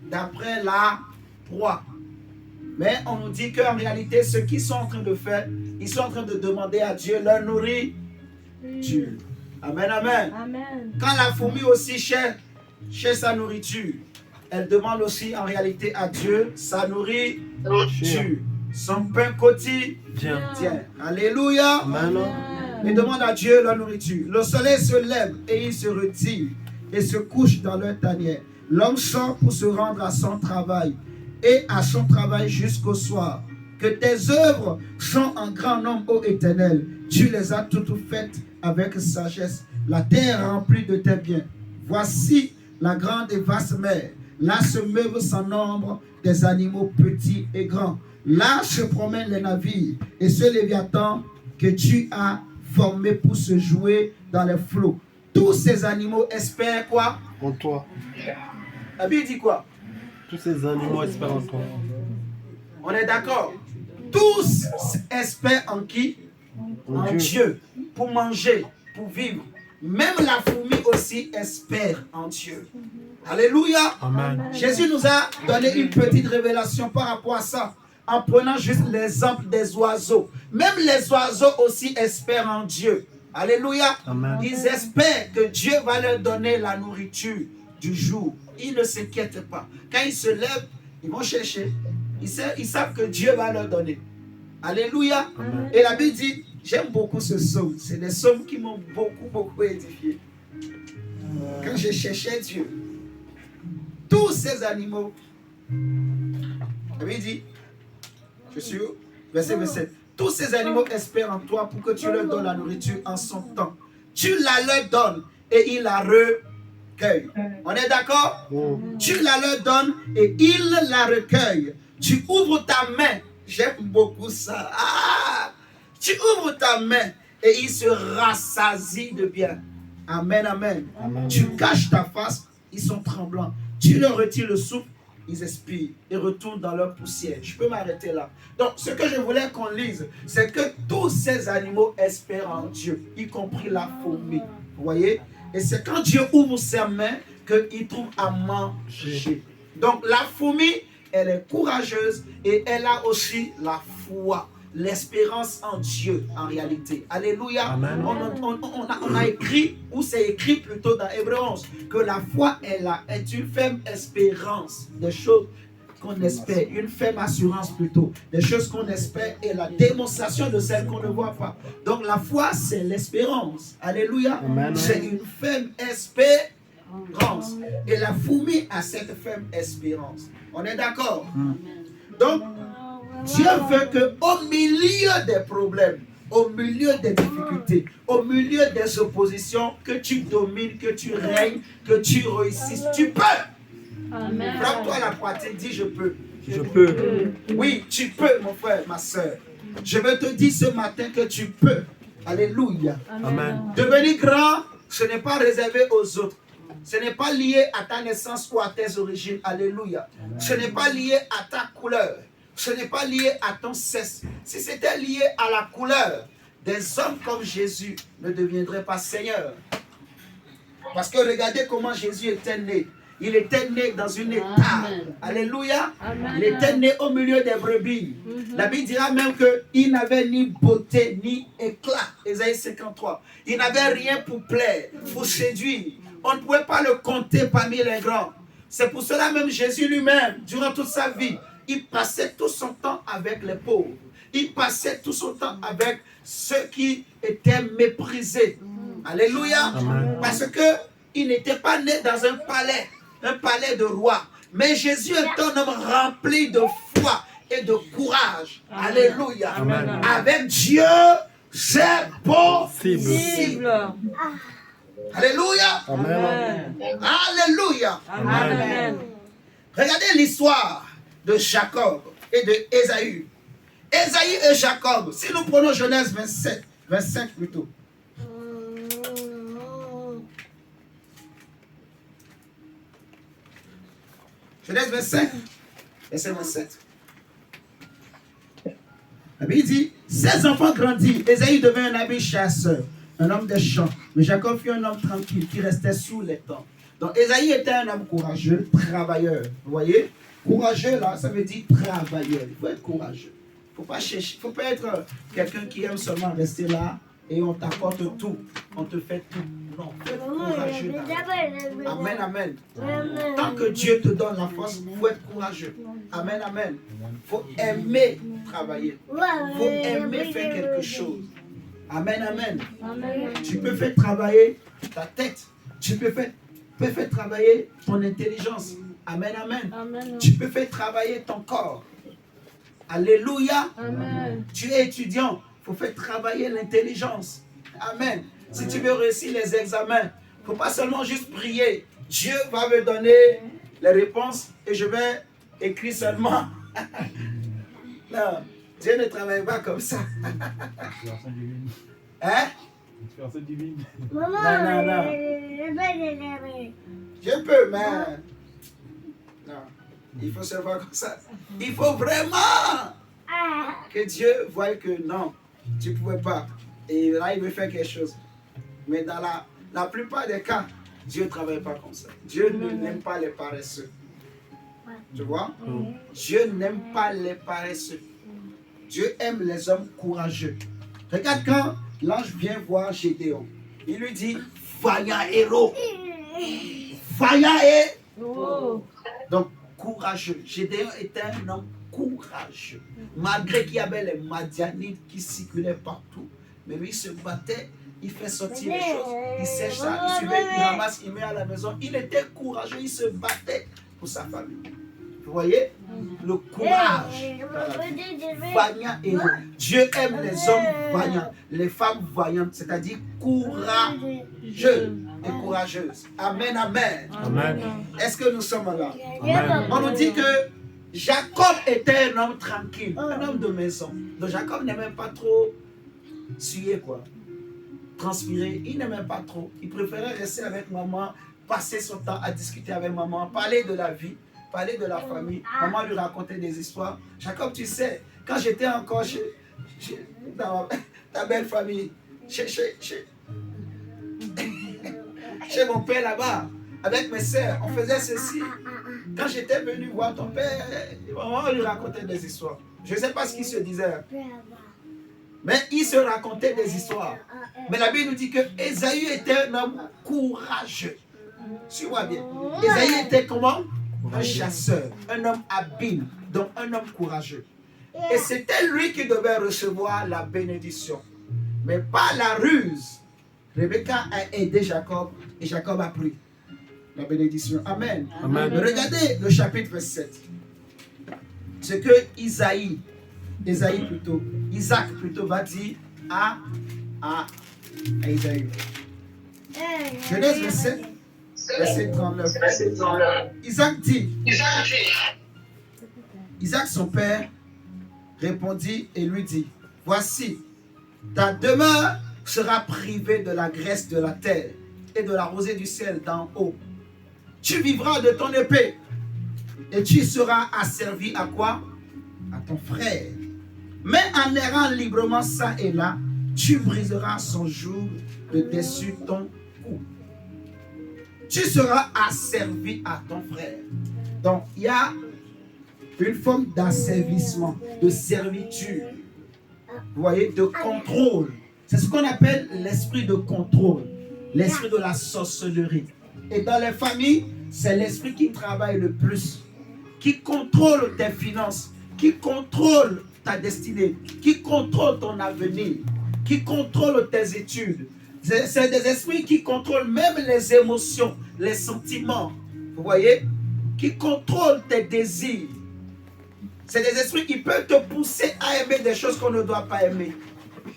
S1: d'après la proie. Mais on nous dit qu'en réalité, ce qu'ils sont en train de faire, ils sont en train de demander à Dieu leur nourriture. Amen, amen.
S2: Amen.
S1: Quand la fourmi aussi cherche sa nourriture, elle demande aussi en réalité à Dieu sa nourriture, son pain quotidien. Alléluia.
S4: Amen.
S1: Ils demandent à Dieu leur nourriture. Le soleil se lève et il se retire et se couche dans leur tanière. L'homme sort pour se rendre à son travail et à son travail jusqu'au soir. Que tes œuvres sont en grand nombre, ô Éternel. Tu les as toutes faites avec sagesse. La terre remplie de tes biens. Voici la grande et vaste mer. Là se meuvent sans nombre des animaux petits et grands. Là se promènent les navires et ce léviathan que tu as formé pour se jouer dans les flots. Tous ces animaux espèrent quoi?
S4: En toi.
S1: La Bible dit quoi?
S4: Tous ces animaux espèrent en toi.
S1: On est d'accord? Tous espèrent en qui? En Dieu. Pour manger, pour vivre. Même la fourmi aussi espère en Dieu. Alléluia.
S4: Amen.
S1: Jésus nous a donné une petite révélation par rapport à ça. En prenant juste l'exemple des oiseaux. Même les oiseaux aussi espèrent en Dieu. Alléluia.
S4: Amen.
S1: Ils espèrent que Dieu va leur donner la nourriture du jour. Ils ne s'inquiètent pas. Quand ils se lèvent, ils vont chercher. Ils savent que Dieu va leur donner. Alléluia.
S4: Amen.
S1: Et la Bible dit, j'aime beaucoup ce psaume. C'est des psaumes qui m'ont beaucoup édifié. Quand je cherchais Dieu, tous ces animaux, la Bible dit, je suis où? Verset 27. Tous ces animaux espèrent en toi pour que tu leur donnes la nourriture en son temps. Tu la leur donnes et ils la recueillent. On est d'accord? Tu la leur donnes et ils la recueillent. Tu ouvres ta main J'aime beaucoup ça. Ah, tu ouvres ta main et il se rassasie de bien. Amen, amen.
S4: Amen.
S1: Tu caches ta face, ils sont tremblants. Tu leur retires le souffle, ils expirent et retournent dans leur poussière. Je peux m'arrêter là. Donc, ce que je voulais qu'on lise, c'est que tous ces animaux espèrent en Dieu, y compris la fourmi. Vous voyez? Et c'est quand Dieu ouvre ses mains qu'il trouve à manger. Donc, la fourmi, elle est courageuse et elle a aussi la foi, l'espérance en Dieu en réalité. Alléluia.
S4: Amen.
S1: On a écrit, ou c'est écrit plutôt dans Hébreux 11, que la foi est une ferme espérance des choses qu'on espère, une ferme assurance plutôt, des choses qu'on espère et la démonstration de celles qu'on ne voit pas. Donc la foi, c'est l'espérance. Alléluia.
S4: Amen.
S1: C'est une ferme espérance. Et la fourmi a cette ferme espérance. On est d'accord? Donc, Dieu veut qu'au milieu des problèmes, au milieu des difficultés, au milieu des oppositions, que tu domines, que tu règnes, que tu réussisses. Tu peux.
S2: Amen.
S1: Frappe-toi la poitrine, dis je peux.
S4: Je peux.
S1: Oui, tu peux, mon frère, ma soeur. Je veux te dire ce matin que tu peux. Alléluia.
S4: Amen.
S1: Devenir grand, ce n'est pas réservé aux autres. Ce n'est pas lié à ta naissance ou à tes origines. Alléluia. Ce n'est pas lié à ta couleur. Ce n'est pas lié à ton sexe. Si c'était lié à la couleur, des hommes comme Jésus ne deviendraient pas seigneurs. Parce que regardez comment Jésus était né. Il était né dans une étable. Alléluia.
S2: Amen.
S1: Il était né au milieu des brebis. La Bible dira même qu'il n'avait ni beauté ni éclat. Ésaïe 53. Il n'avait rien pour plaire, pour séduire. On ne pouvait pas le compter parmi les grands. C'est pour cela même Jésus lui-même, durant toute sa vie, il passait tout son temps avec les pauvres. Il passait tout son temps avec ceux qui étaient méprisés. Alléluia.
S4: Amen.
S1: Parce qu'il n'était pas né dans un palais de roi. Mais Jésus est un homme rempli de foi et de courage. Alléluia.
S4: Amen.
S1: Avec Dieu, c'est possible.
S2: Cible.
S1: Alléluia.
S4: Amen.
S1: Alléluia.
S2: Amen.
S1: Regardez l'histoire de Jacob et de Ésaü. Ésaü et Jacob, si nous prenons Genèse 25 plutôt. Genèse 25, verset 27. La Bible dit, ses enfants grandirent. Ésaü devint un habile chasseur, un homme des champs. Mais Jacob fut un homme tranquille qui restait sous les tentes. Donc Ésaü était un homme courageux, travailleur. Vous voyez? Courageux là, ça veut dire travailleur. Il faut être courageux. Il ne faut pas chercher. Il ne faut pas être quelqu'un qui aime seulement rester là et on t'apporte tout. On te fait tout. Non, faut être courageux. Amen, amen. Tant que Dieu te donne la force, il faut être courageux. Amen, amen. Il faut aimer travailler. Il faut aimer faire quelque chose. Amen, amen.
S2: Amen.
S1: Tu peux faire travailler ta tête. Tu peux faire travailler ton intelligence. Amen, amen.
S2: Amen.
S1: Tu peux faire travailler ton corps. Alléluia.
S2: Amen.
S1: Tu es étudiant. Il faut faire travailler l'intelligence. Amen. Si tu veux réussir les examens, il ne faut pas seulement juste prier. Dieu va me donner les réponses et je vais écrire seulement. Non, Dieu ne travaille pas comme ça. Hein?
S4: Inspiration divine.
S1: Non. Je peux, mais... Non, il faut se voir comme ça. Il faut vraiment que Dieu voie que non, tu ne pouvais pas. Et là, il veut faire quelque chose. Mais dans la plupart des cas, Dieu ne travaille pas comme ça. Dieu n'aime pas les paresseux. Tu vois? Dieu n'aime pas les paresseux. Dieu aime les hommes courageux. Regarde quand l'ange vient voir Gédéon. Il lui dit, vaillant héros. Vaillant
S2: Oh.
S1: Donc, courageux. Gédéon était un homme courageux. Malgré qu'il y avait les Madianites qui circulaient partout. Mais lui, il se battait, il fait sortir les choses, il sèche ça, il suivait, il ramasse, il met à la maison. Il était courageux, il se battait pour sa famille. Vous voyez? Le courage. Vaillant héros. Dieu aime les hommes vaillants, les femmes vaillantes, c'est-à-dire courageux et courageuses. Amen, amen.
S4: Amen.
S1: Est-ce que nous sommes là?
S4: Amen.
S1: On nous dit que Jacob était un homme tranquille, un homme de maison. Donc Jacob n'aimait pas trop suer, quoi. Transpirer, il n'aimait pas trop. Il préférait rester avec maman, passer son temps à discuter avec maman, parler de la vie, parler de la famille. Maman lui racontait des histoires. Jacob, tu sais, quand j'étais encore dans ta belle famille, chez mon père là-bas, avec mes soeurs, on faisait ceci. Quand j'étais venu voir ton père, maman lui racontait des histoires. Je ne sais pas ce qu'il se disait. Mais il se racontait des histoires. Mais la Bible nous dit que Ésaü était un homme courageux. Suis-moi bien. Ésaü était comment? Un chasseur, un homme habile, donc un homme courageux. Et c'était lui qui devait recevoir la bénédiction. Mais par la ruse, Rebecca a aidé Jacob et Jacob a pris la bénédiction. Amen.
S4: Amen.
S1: Regardez le chapitre 7. Ce que Isaac plutôt va dire à Isaïe. Genèse 27, verset 39. Isaac dit, Isaac son père répondit et lui dit, voici, ta demeure sera privée de la graisse de la terre et de la rosée du ciel d'en haut. Tu vivras de ton épée et tu seras asservi à quoi? À ton frère. Mais en errant librement ça et là, tu briseras son joug de dessus ton cou. Tu seras asservi à ton frère. Donc, il y a une forme d'asservissement, de servitude. Vous voyez, de contrôle. C'est ce qu'on appelle l'esprit de contrôle, l'esprit de la sorcellerie. Et dans les familles, c'est l'esprit qui travaille le plus, qui contrôle tes finances, qui contrôle ta destinée, qui contrôle ton avenir, qui contrôle tes études. C'est des esprits qui contrôlent même les émotions, les sentiments. Vous voyez? Qui contrôlent tes désirs. C'est des esprits qui peuvent te pousser à aimer des choses qu'on ne doit pas aimer.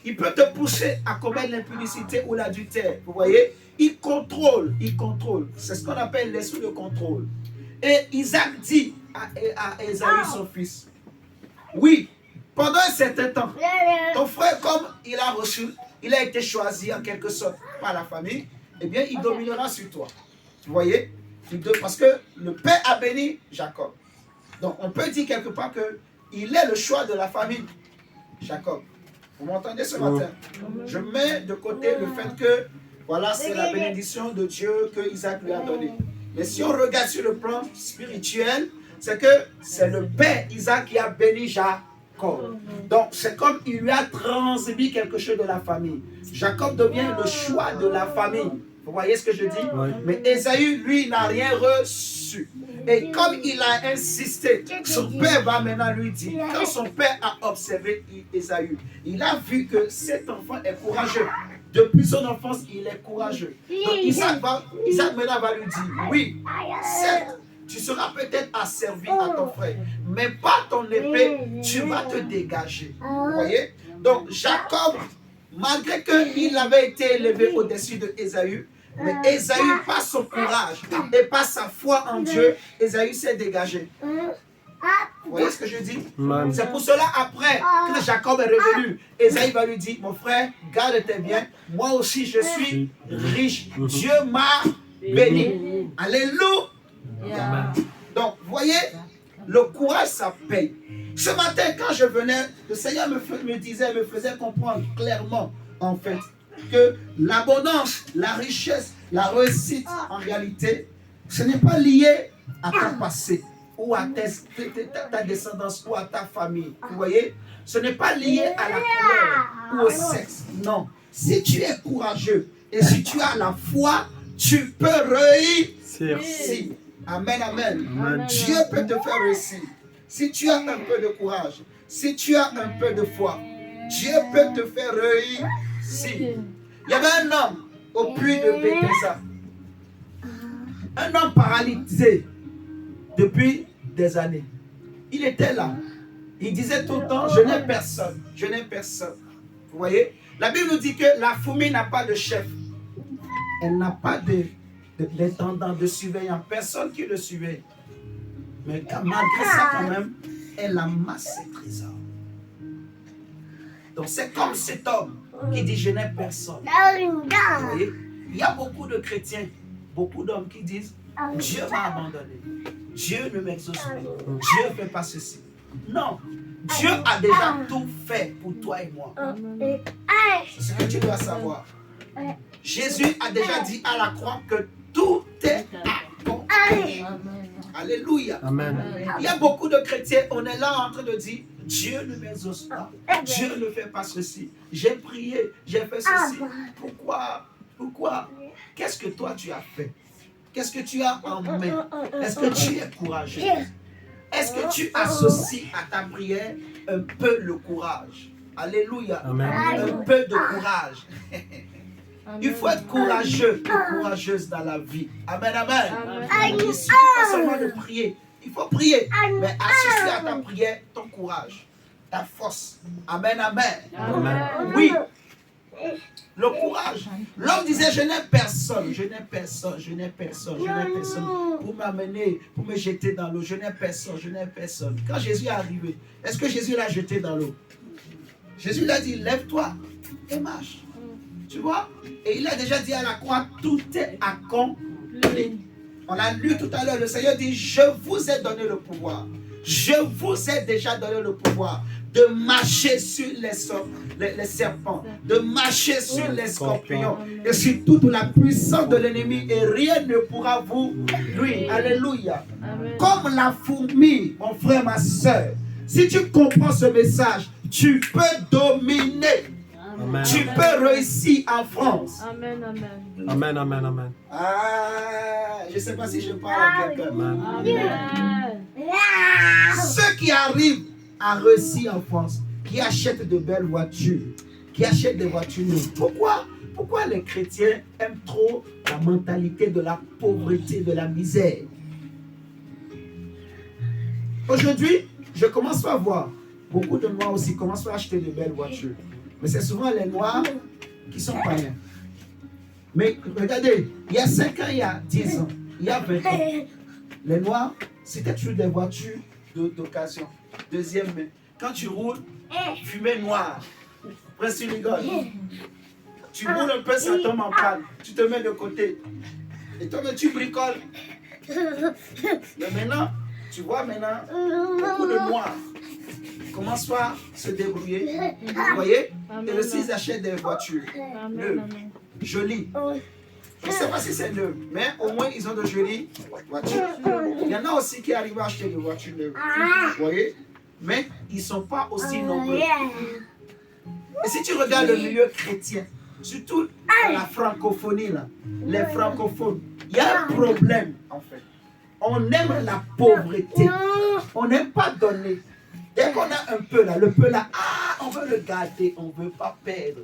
S1: Il peut te pousser à commettre l'impudicité ou l'adultère. Vous voyez? Il contrôle. C'est ce qu'on appelle l'esprit de contrôle. Et Isaac dit à Ésaü, son fils, oui, pendant un certain temps, ton frère, comme il a été choisi en quelque sorte par la famille, eh bien, il dominera sur toi. Vous voyez? Parce que le père a béni Jacob. Donc, on peut dire quelque part qu'il est le choix de la famille, Jacob. Vous m'entendez ce matin? Je mets de côté le fait que, voilà, c'est la bénédiction de Dieu que Isaac lui a donnée. Mais si on regarde sur le plan spirituel, c'est que c'est le père Isaac qui a béni Jacob. Donc, c'est comme il lui a transmis quelque chose de la famille. Jacob devient le choix de la famille. Vous voyez ce que je dis? Oui. Mais Ésaü, lui, n'a rien reçu. Et comme il a insisté, son père va maintenant lui dire, quand son père a observé Ésaü, il a vu que cet enfant est courageux. Depuis son enfance, il est courageux. Donc Isaac maintenant va lui dire, oui, certes, tu seras peut-être asservi à ton frère, mais par ton épée, tu vas te dégager. Vous voyez? Donc Jacob, malgré qu'il avait été élevé au-dessus de Ésaü, mais Ésaü, par son courage et par sa foi en Dieu, Ésaü s'est dégagé. Vous voyez ce que je dis? C'est pour cela, après que Jacob est revenu, Ésaü va lui dire, mon frère, garde tes biens, moi aussi je suis riche, Dieu m'a béni. Alléluia. Donc, vous voyez, le courage, ça paye. Ce matin, quand je venais, le Seigneur me faisait comprendre clairement, en fait, que l'abondance, la richesse, la réussite, en réalité, ce n'est pas lié à ton passé, ou à ta descendance, ou à ta famille. Vous voyez? Ce n'est pas lié à la couleur ou au sexe. Non. Si tu es courageux et si tu as la foi, tu peux réussir. Amen, amen. Amen. Dieu peut te faire réussir. Si tu as un peu de courage, si tu as un peu de foi, Dieu peut te faire réussir. Il y avait un homme au puits de Bethesda. Un homme paralysé depuis des années. Il était là. Il disait tout le temps, je n'ai personne, je n'ai personne. Vous voyez? La Bible nous dit que la fourmi n'a pas de chef. Elle n'a pas d'intendant, de surveillant. Personne qui le surveille. Mais malgré ça, quand même, elle amasse ses trésors. Donc c'est comme cet homme qui dit je n'ai personne. Vous voyez, il y a beaucoup de chrétiens, beaucoup d'hommes qui disent Dieu m'a abandonné. Dieu ne m'exauce pas. Dieu ne fait pas ceci. Non, Dieu a déjà tout fait pour toi et moi. C'est ce que tu dois savoir. Jésus a déjà dit à la croix que tout est accompli. Alléluia.
S3: Amen.
S1: Il y a beaucoup de chrétiens, on est là en train de dire Dieu ne m'exauce pas. Dieu ne fait pas ceci. J'ai prié, j'ai fait ceci. Pourquoi? Qu'est-ce que toi tu as fait? Qu'est-ce que tu as en main? Est-ce que tu es courageux? Est-ce que tu associes à ta prière un peu le courage? Alléluia.
S3: Amen.
S1: Un peu de courage. Il faut être courageux et courageuse dans la vie. Amen, amen. Il ne suffit pas seulement de prier. Il faut prier, mais associer à ta prière ton courage, ta force. Amen, amen.
S3: Amen.
S1: Oui. Le courage. L'homme disait, je n'ai personne pour m'amener, pour me jeter dans l'eau. Je n'ai personne. Quand Jésus est arrivé, est-ce que Jésus l'a jeté dans l'eau? Jésus lui a dit, lève-toi et marche. Tu vois? Et il a déjà dit à la croix, tout est accompli. On a lu tout à l'heure, le Seigneur dit, je vous ai donné le pouvoir. Je vous ai déjà donné le pouvoir de marcher sur les serpents, de marcher sur les scorpions et sur toute la puissance de l'ennemi et rien ne pourra vous nuire. Alléluia.
S2: Amen.
S1: Comme la fourmi, mon frère, ma soeur, si tu comprends ce message, tu peux dominer.
S3: Amen.
S1: Tu peux réussir en France.
S2: Amen.
S3: Amen. Amen. Amen.
S1: Ah, je ne sais pas si je parle à quelqu'un.
S2: Amen.
S1: Ceux qui arrivent à réussir en France, qui achètent de belles voitures, qui achètent des voitures neuves. Pourquoi les chrétiens aiment trop la mentalité de la pauvreté, de la misère? Aujourd'hui, je commence à voir beaucoup de Noirs aussi commencent à acheter de belles voitures. Mais c'est souvent les Noirs qui sont païens. Mais regardez, il y a 5 ans, il y a 10 ans, il y a 20 ans, les Noirs, c'était toujours des voitures d'occasion. Deuxième main. Quand tu roules, fumée noire. Presque tu rigoles. Tu roules un peu, ça tombe en panne. Tu te mets de côté. Et toi, tu bricoles. Mais maintenant, tu vois beaucoup de Noirs commencent à se débrouiller. Vous voyez? Et aussi, ils achètent des voitures neuves, jolies. Je ne sais pas si c'est neuf, mais au moins ils ont de jolies voitures. Il y en a aussi qui arrivent à acheter des voitures neuves. Vous voyez? Mais ils ne sont pas aussi nombreux. Et si tu regardes le milieu chrétien, surtout dans la francophonie, là, les francophones, il y a un problème en fait. On aime la pauvreté. On n'aime pas donner. Dès qu'on a un peu là, le peu là, on veut le garder, on ne veut pas perdre.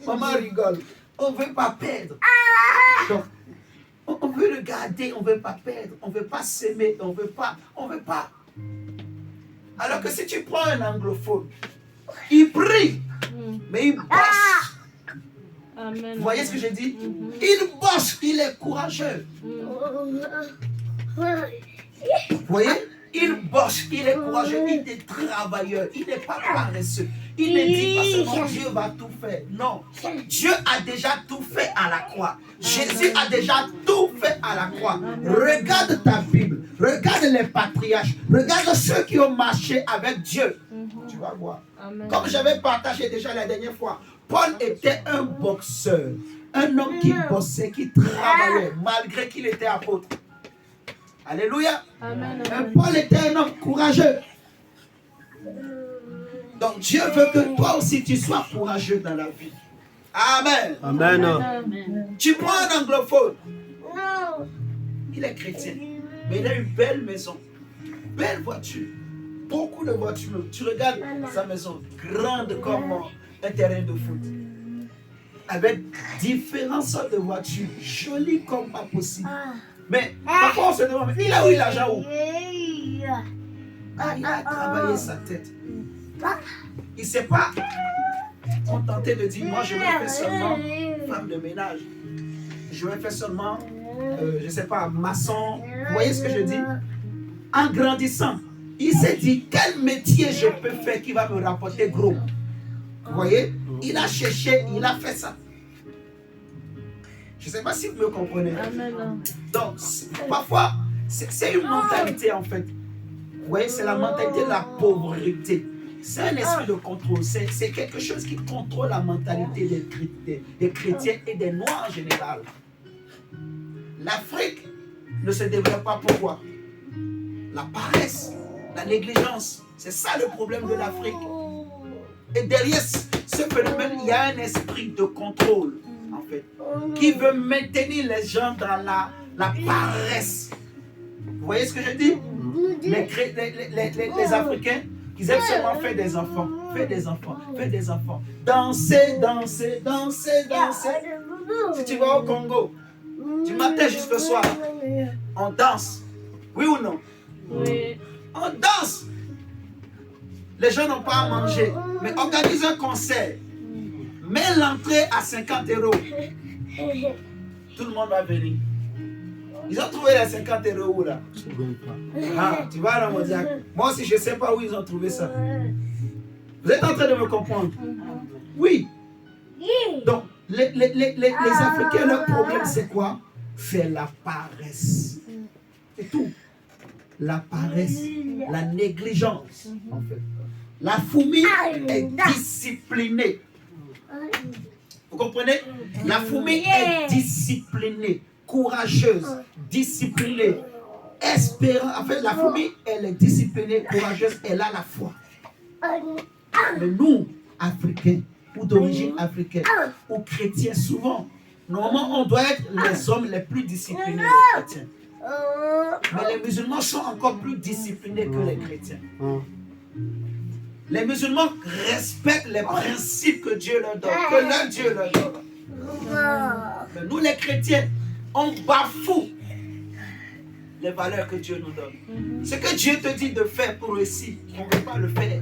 S1: Maman rigole, on ne veut pas perdre. Donc, on veut le garder, on ne veut pas perdre, on ne veut pas s'aimer, on ne veut pas. Alors que si tu prends un anglophone, il prie, mais il bosse.
S2: Amen.
S1: Vous voyez ce que je dis? Il bosse, il est courageux. Vous voyez? Il bosse, il est courageux, il est travailleur, il n'est pas paresseux. Il ne dit pas seulement Dieu va tout faire. Non, Dieu a déjà tout fait à la croix. Jésus a déjà tout fait à la croix. Regarde ta Bible, regarde les patriarches, regarde ceux qui ont marché avec Dieu. Tu vas voir. Comme j'avais partagé déjà la dernière fois, Paul était un boxeur, un homme qui bossait, qui travaillait, malgré qu'il était apôtre. Alléluia.
S2: Amen.
S1: Paul était un homme courageux. Donc Dieu veut que toi aussi tu sois courageux dans la vie. Amen.
S3: Amen.
S1: Tu prends un anglophone. Il est chrétien. Mais il a une belle maison. Belle voiture. Beaucoup de voitures. Tu regardes sa maison. Grande comme un terrain de foot. Avec différentes sortes de voitures. Jolies comme pas possible. Mais parfois on se demande, il a eu l'argent où? Il a travaillé sa tête. Il ne s'est pas contenté de dire, moi je vais faire seulement femme de ménage. Je vais faire seulement, je ne sais pas, maçon. Vous voyez ce que je dis? en grandissant, il s'est dit quel métier je peux faire qui va me rapporter gros. Vous voyez? Il a cherché, il a fait ça. Je ne sais pas si vous me comprenez.
S2: Amen.
S1: Donc, parfois, c'est une mentalité en fait. Vous voyez, c'est la mentalité de la pauvreté. C'est un esprit de contrôle. C'est quelque chose qui contrôle la mentalité des chrétiens et des Noirs en général. L'Afrique ne se développe pas pourquoi? La paresse, la négligence. C'est ça le problème de l'Afrique. Et derrière ce phénomène, il y a un esprit de contrôle, en fait, qui veut maintenir les gens dans la paresse. Vous voyez ce que je dis? Les Africains, ils aiment seulement faire des enfants, faire des enfants, faire des enfants. Danser, danser, danser, danser. Si tu vas au Congo, du matin jusqu'au soir, on danse. Oui ou non?
S2: Oui.
S1: On danse. Les gens n'ont pas à manger. Mais organise un concert. Mets l'entrée à 50 €. Tout le monde va venir. Ils ont trouvé les 50 € où là? Ah, tu vas à la Modiac. Moi aussi, je ne sais pas où ils ont trouvé ça. Vous êtes en train de me comprendre? Oui. Donc, les Africains, leur problème, c'est quoi? C'est la paresse. C'est tout. La paresse, la négligence, en fait. La fourmi est disciplinée. Vous comprenez? La fourmi est disciplinée, courageuse, disciplinée, espérante. En fait, la fourmi, elle est disciplinée, courageuse, elle a la foi. Mais nous, Africains, ou d'origine africaine, ou chrétiens, souvent, normalement, on doit être les hommes les plus disciplinés, les chrétiens. Mais les musulmans sont encore plus disciplinés que les chrétiens. Les musulmans respectent les principes que Dieu leur donne, que leur Dieu leur donne. Mais nous, les chrétiens, on bafoue les valeurs que Dieu nous donne. Ce que Dieu te dit de faire pour réussir, on ne veut pas le faire.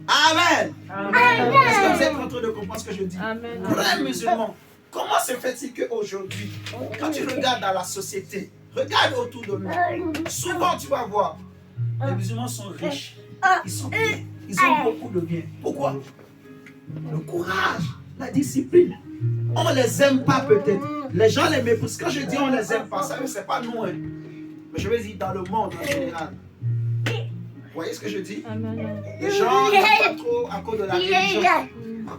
S1: Amen. Est-ce que vous êtes en train de comprendre ce que je dis?
S2: Amen.
S1: Pour un musulman, comment se fait-il qu'aujourd'hui, quand tu regardes dans la société, regarde autour de nous, souvent tu vas voir, les musulmans sont riches, ils sont bien, ils ont beaucoup de bien. Pourquoi? Le courage, la discipline. On ne les aime pas peut-être. Les gens les méprisent. Quand je dis on ne les aime pas, ça ne c'est pas nous. Hein. Mais je veux dire dans le monde en général. Vous voyez ce que je dis? Les gens n'aiment pas trop à cause de la religion.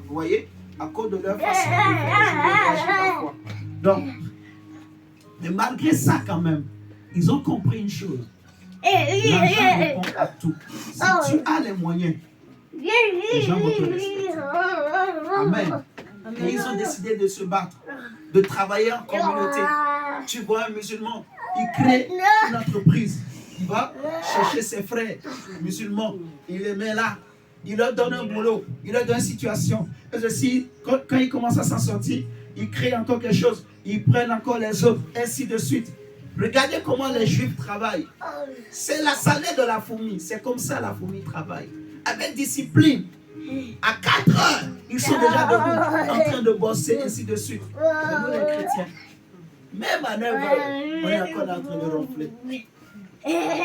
S1: Vous voyez? À cause de leur façon de faire parfois. Donc, mais malgré ça quand même, ils ont compris une chose. L'argent répond à tout. Si tu as les moyens, les gens vont te respecter. Amen. Et ils ont décidé de se battre, de travailler en communauté. Tu vois un musulman, il crée une entreprise. Il va chercher ses frères musulmans, il les met là, il leur donne un boulot, il leur donne une situation. Et aussi, quand ils commencent à s'en sortir, ils créent encore quelque chose, ils prennent encore les autres, ainsi de suite. Regardez comment les Juifs travaillent. C'est la salée de la fourmi, c'est comme ça la fourmi travaille. Avec discipline. À 4 heures, ils sont déjà debout, en train de bosser, ainsi de suite. Et nous les chrétiens, même à 9 heures, on est encore en train de ronfler.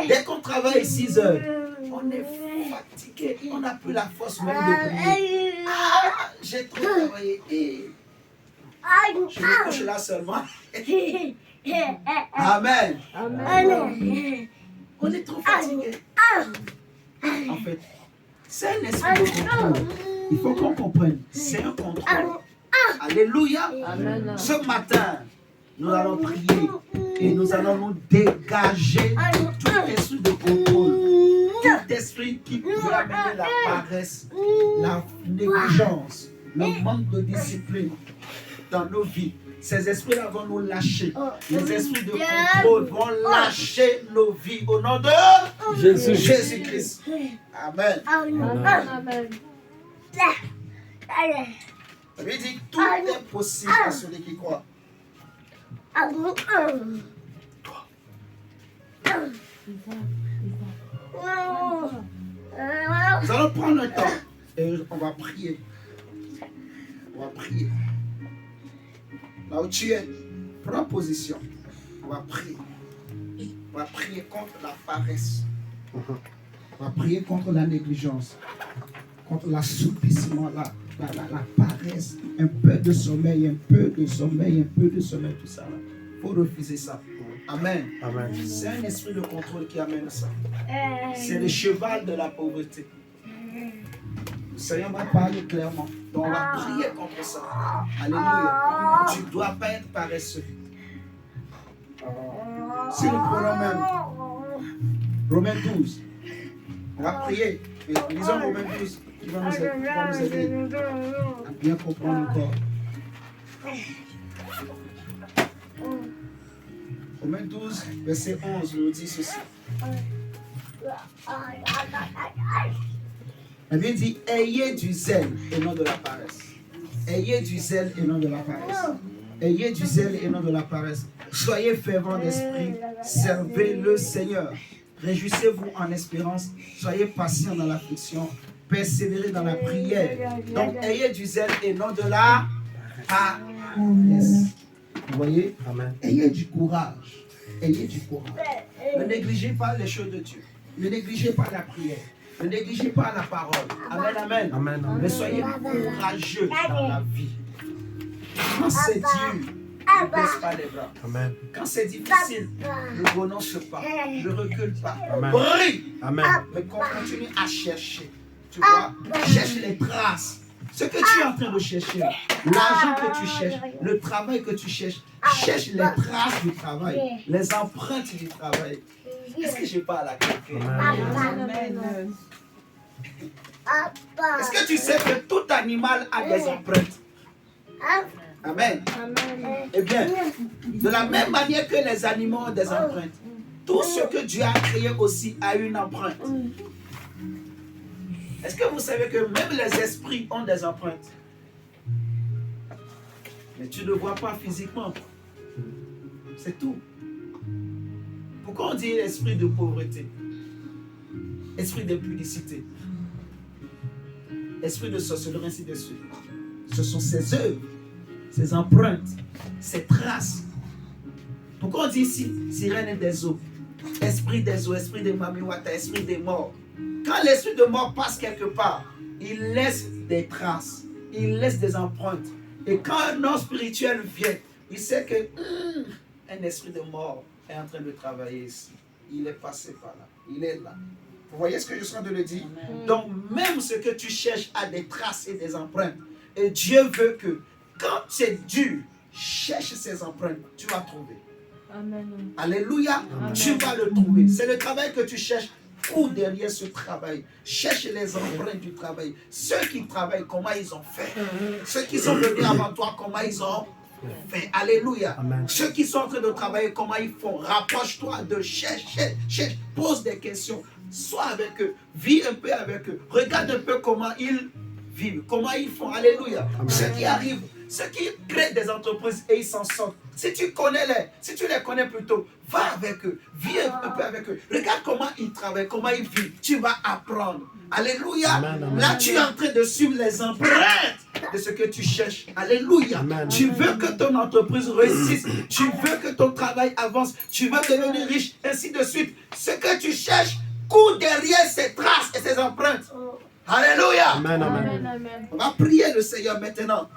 S1: Dès qu'on travaille 6 heures, on est fatigué, on n'a plus la force même de prier. Ah, j'ai trop travaillé. Je me couche là seulement. Amen.
S2: Amen.
S1: On est trop fatigué. En fait, c'est un esprit de contrôle. Il faut qu'on comprenne. C'est un contrôle. Alléluia.
S2: Amen.
S1: Ce matin, nous allons prier et nous allons nous dégager de tout esprit de contrôle, tout esprit qui peut amener la paresse, la négligence, le manque de discipline dans nos vies. Ces esprits-là vont nous lâcher. Les esprits de contrôle vont lâcher nos vies au nom de Jésus-Christ. Amen.
S2: Amen.
S1: Ça veut dire que tout est possible à celui qui croit. Nous allons prendre le temps et on va prier. On va prier. Là où tu es, prends position. On va prier. On va prier contre la paresse. On va prier contre la négligence, contre l'assoupissement, la paresse, un peu de sommeil, un peu de sommeil, tout ça. Il faut refuser ça. Amen.
S3: Amen.
S1: C'est un esprit de contrôle qui amène ça. C'est le cheval de la pauvreté. Le Seigneur va parler clairement. Donc on va prier contre ça. Alléluia. Tu ne dois pas être paresseux. Si nous prenons même Romains 12, on va prier. Et lisons Romains 12 qui va nous aider à bien comprendre encore. Romains 12, verset 11, nous dit ceci. La Bible dit, ayez du zèle et non de la paresse. Ayez du zèle et non de la paresse. Ayez du zèle et non de la paresse. Soyez fervents d'esprit, servez le Seigneur. Réjouissez-vous en espérance, soyez patients dans l'affliction, persévérez dans la prière. Donc, ayez du zèle et non de la paresse. Vous voyez?
S3: Amen.
S1: Ayez du courage. Ayez du courage. Ne négligez pas les choses de Dieu. Ne négligez pas la prière. Ne négligez pas la parole. Amen, amen.
S3: Amen. Amen.
S1: Mais soyez courageux dans la vie. Quand c'est dur, ne baisse pas les bras.
S3: Amen.
S1: Quand c'est difficile, ne renonce pas. Ne recule pas.
S3: Amen.
S1: Brille.
S3: Amen.
S1: Mais continue à chercher. Tu vois, cherche les traces. Ce que tu es en train de chercher, l'argent que tu cherches, le travail que tu cherches, cherche les traces du travail, les empreintes du travail. Est-ce que je parle à quelqu'un?
S2: Amen.
S1: Est-ce que tu sais que tout animal a des empreintes? Amen. Eh bien, de la même manière que les animaux ont des empreintes, tout ce que Dieu a créé aussi a une empreinte. Est-ce que vous savez que même les esprits ont des empreintes? Mais tu ne vois pas physiquement. C'est tout. Pourquoi on dit esprit de pauvreté? Esprit d'impudicité? Esprit de sorcellerie, ainsi de suite. Ce sont ses œuvres, ses empreintes, ses traces. Pourquoi on dit ici sirène des eaux? Esprit des eaux, esprit de Mamiwata, esprit des morts. Quand l'esprit de mort passe quelque part, il laisse des traces, il laisse des empreintes. Et quand un homme spirituel vient, il sait que un esprit de mort est en train de travailler ici. Il est passé par là, il est là. Vous voyez ce que je suis en train de le dire? Donc même ce que tu cherches a des traces et des empreintes. Et Dieu veut que quand c'est dur, cherche ces empreintes, tu vas trouver.
S2: Amen.
S1: Alléluia,
S2: Amen.
S1: tu vas le trouver. C'est le travail que tu cherches. Cours derrière ce travail. Cherche les empreintes du travail. Ceux qui travaillent, comment ils ont fait. Ceux qui sont venus avant toi, comment ils ont fait. Alléluia.
S3: Amen.
S1: Ceux qui sont en train de travailler, comment ils font. Rapproche-toi de cherche. Pose des questions. Sois avec eux. Vis un peu avec eux. Regarde un peu comment ils vivent. Comment ils font. Alléluia.
S3: Amen.
S1: Ceux qui arrivent. Ceux qui créent des entreprises et ils s'en sortent. Si tu les connais plutôt, va avec eux, vis un peu avec eux. Regarde comment ils travaillent, comment ils vivent. Tu vas apprendre. Alléluia.
S3: Amen, amen.
S1: Là, tu es en train de suivre les empreintes de ce que tu cherches. Alléluia.
S3: Amen.
S1: Tu veux que ton entreprise réussisse. Tu veux que ton travail avance. Tu veux devenir riche, ainsi de suite. Ce que tu cherches, cours derrière ces traces et ces empreintes. Alléluia.
S3: Amen. Amen.
S2: Amen. Amen.
S1: On va prier le Seigneur maintenant.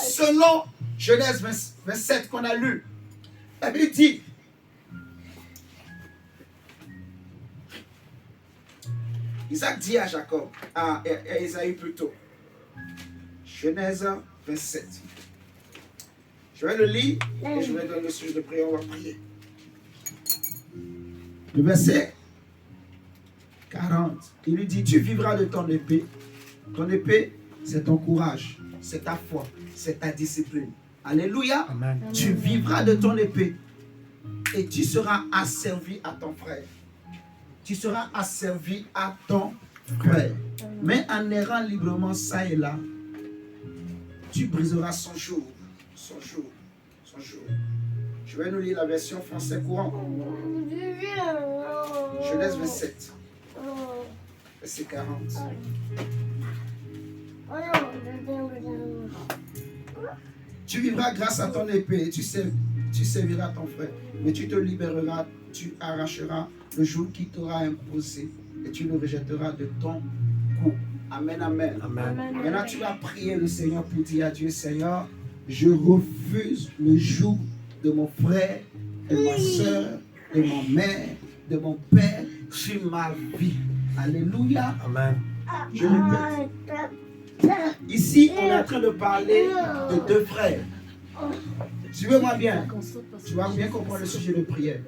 S1: Selon Genèse 27 qu'on a lu, la Bible dit, Isaac dit à Jacob, à Esaü plutôt, Genèse 27. Je vais le lire et je vais donner le sujet de prière, on va prier. Le verset 40, il lui dit, tu vivras de ton épée. Ton épée, c'est ton courage, c'est ta foi, c'est ta discipline. Alléluia.
S3: Amen.
S1: Tu vivras de ton épée et tu seras asservi à ton frère. Tu seras asservi à ton frère. Mais en errant librement ça et là, tu briseras son jour. Son jour. Son jour. Je vais nous lire la version français courant. Genèse 27. Verset 40. Tu vivras grâce à ton épée et tu serviras ton frère. Mais tu te libéreras tu arracheras le joug qui t'aura imposé et tu le rejetteras de ton cou. Amen, amen.
S3: Amen.
S1: Maintenant, tu vas prier le Seigneur pour dire à Dieu, Seigneur, je refuse le joug de mon frère, de ma soeur, de ma mère, de mon père sur ma vie. Alléluia.
S3: Amen.
S1: Je répète. Ici, on est en train de parler de deux frères. Suivez-moi bien. Tu vas bien comprendre le sujet de prière.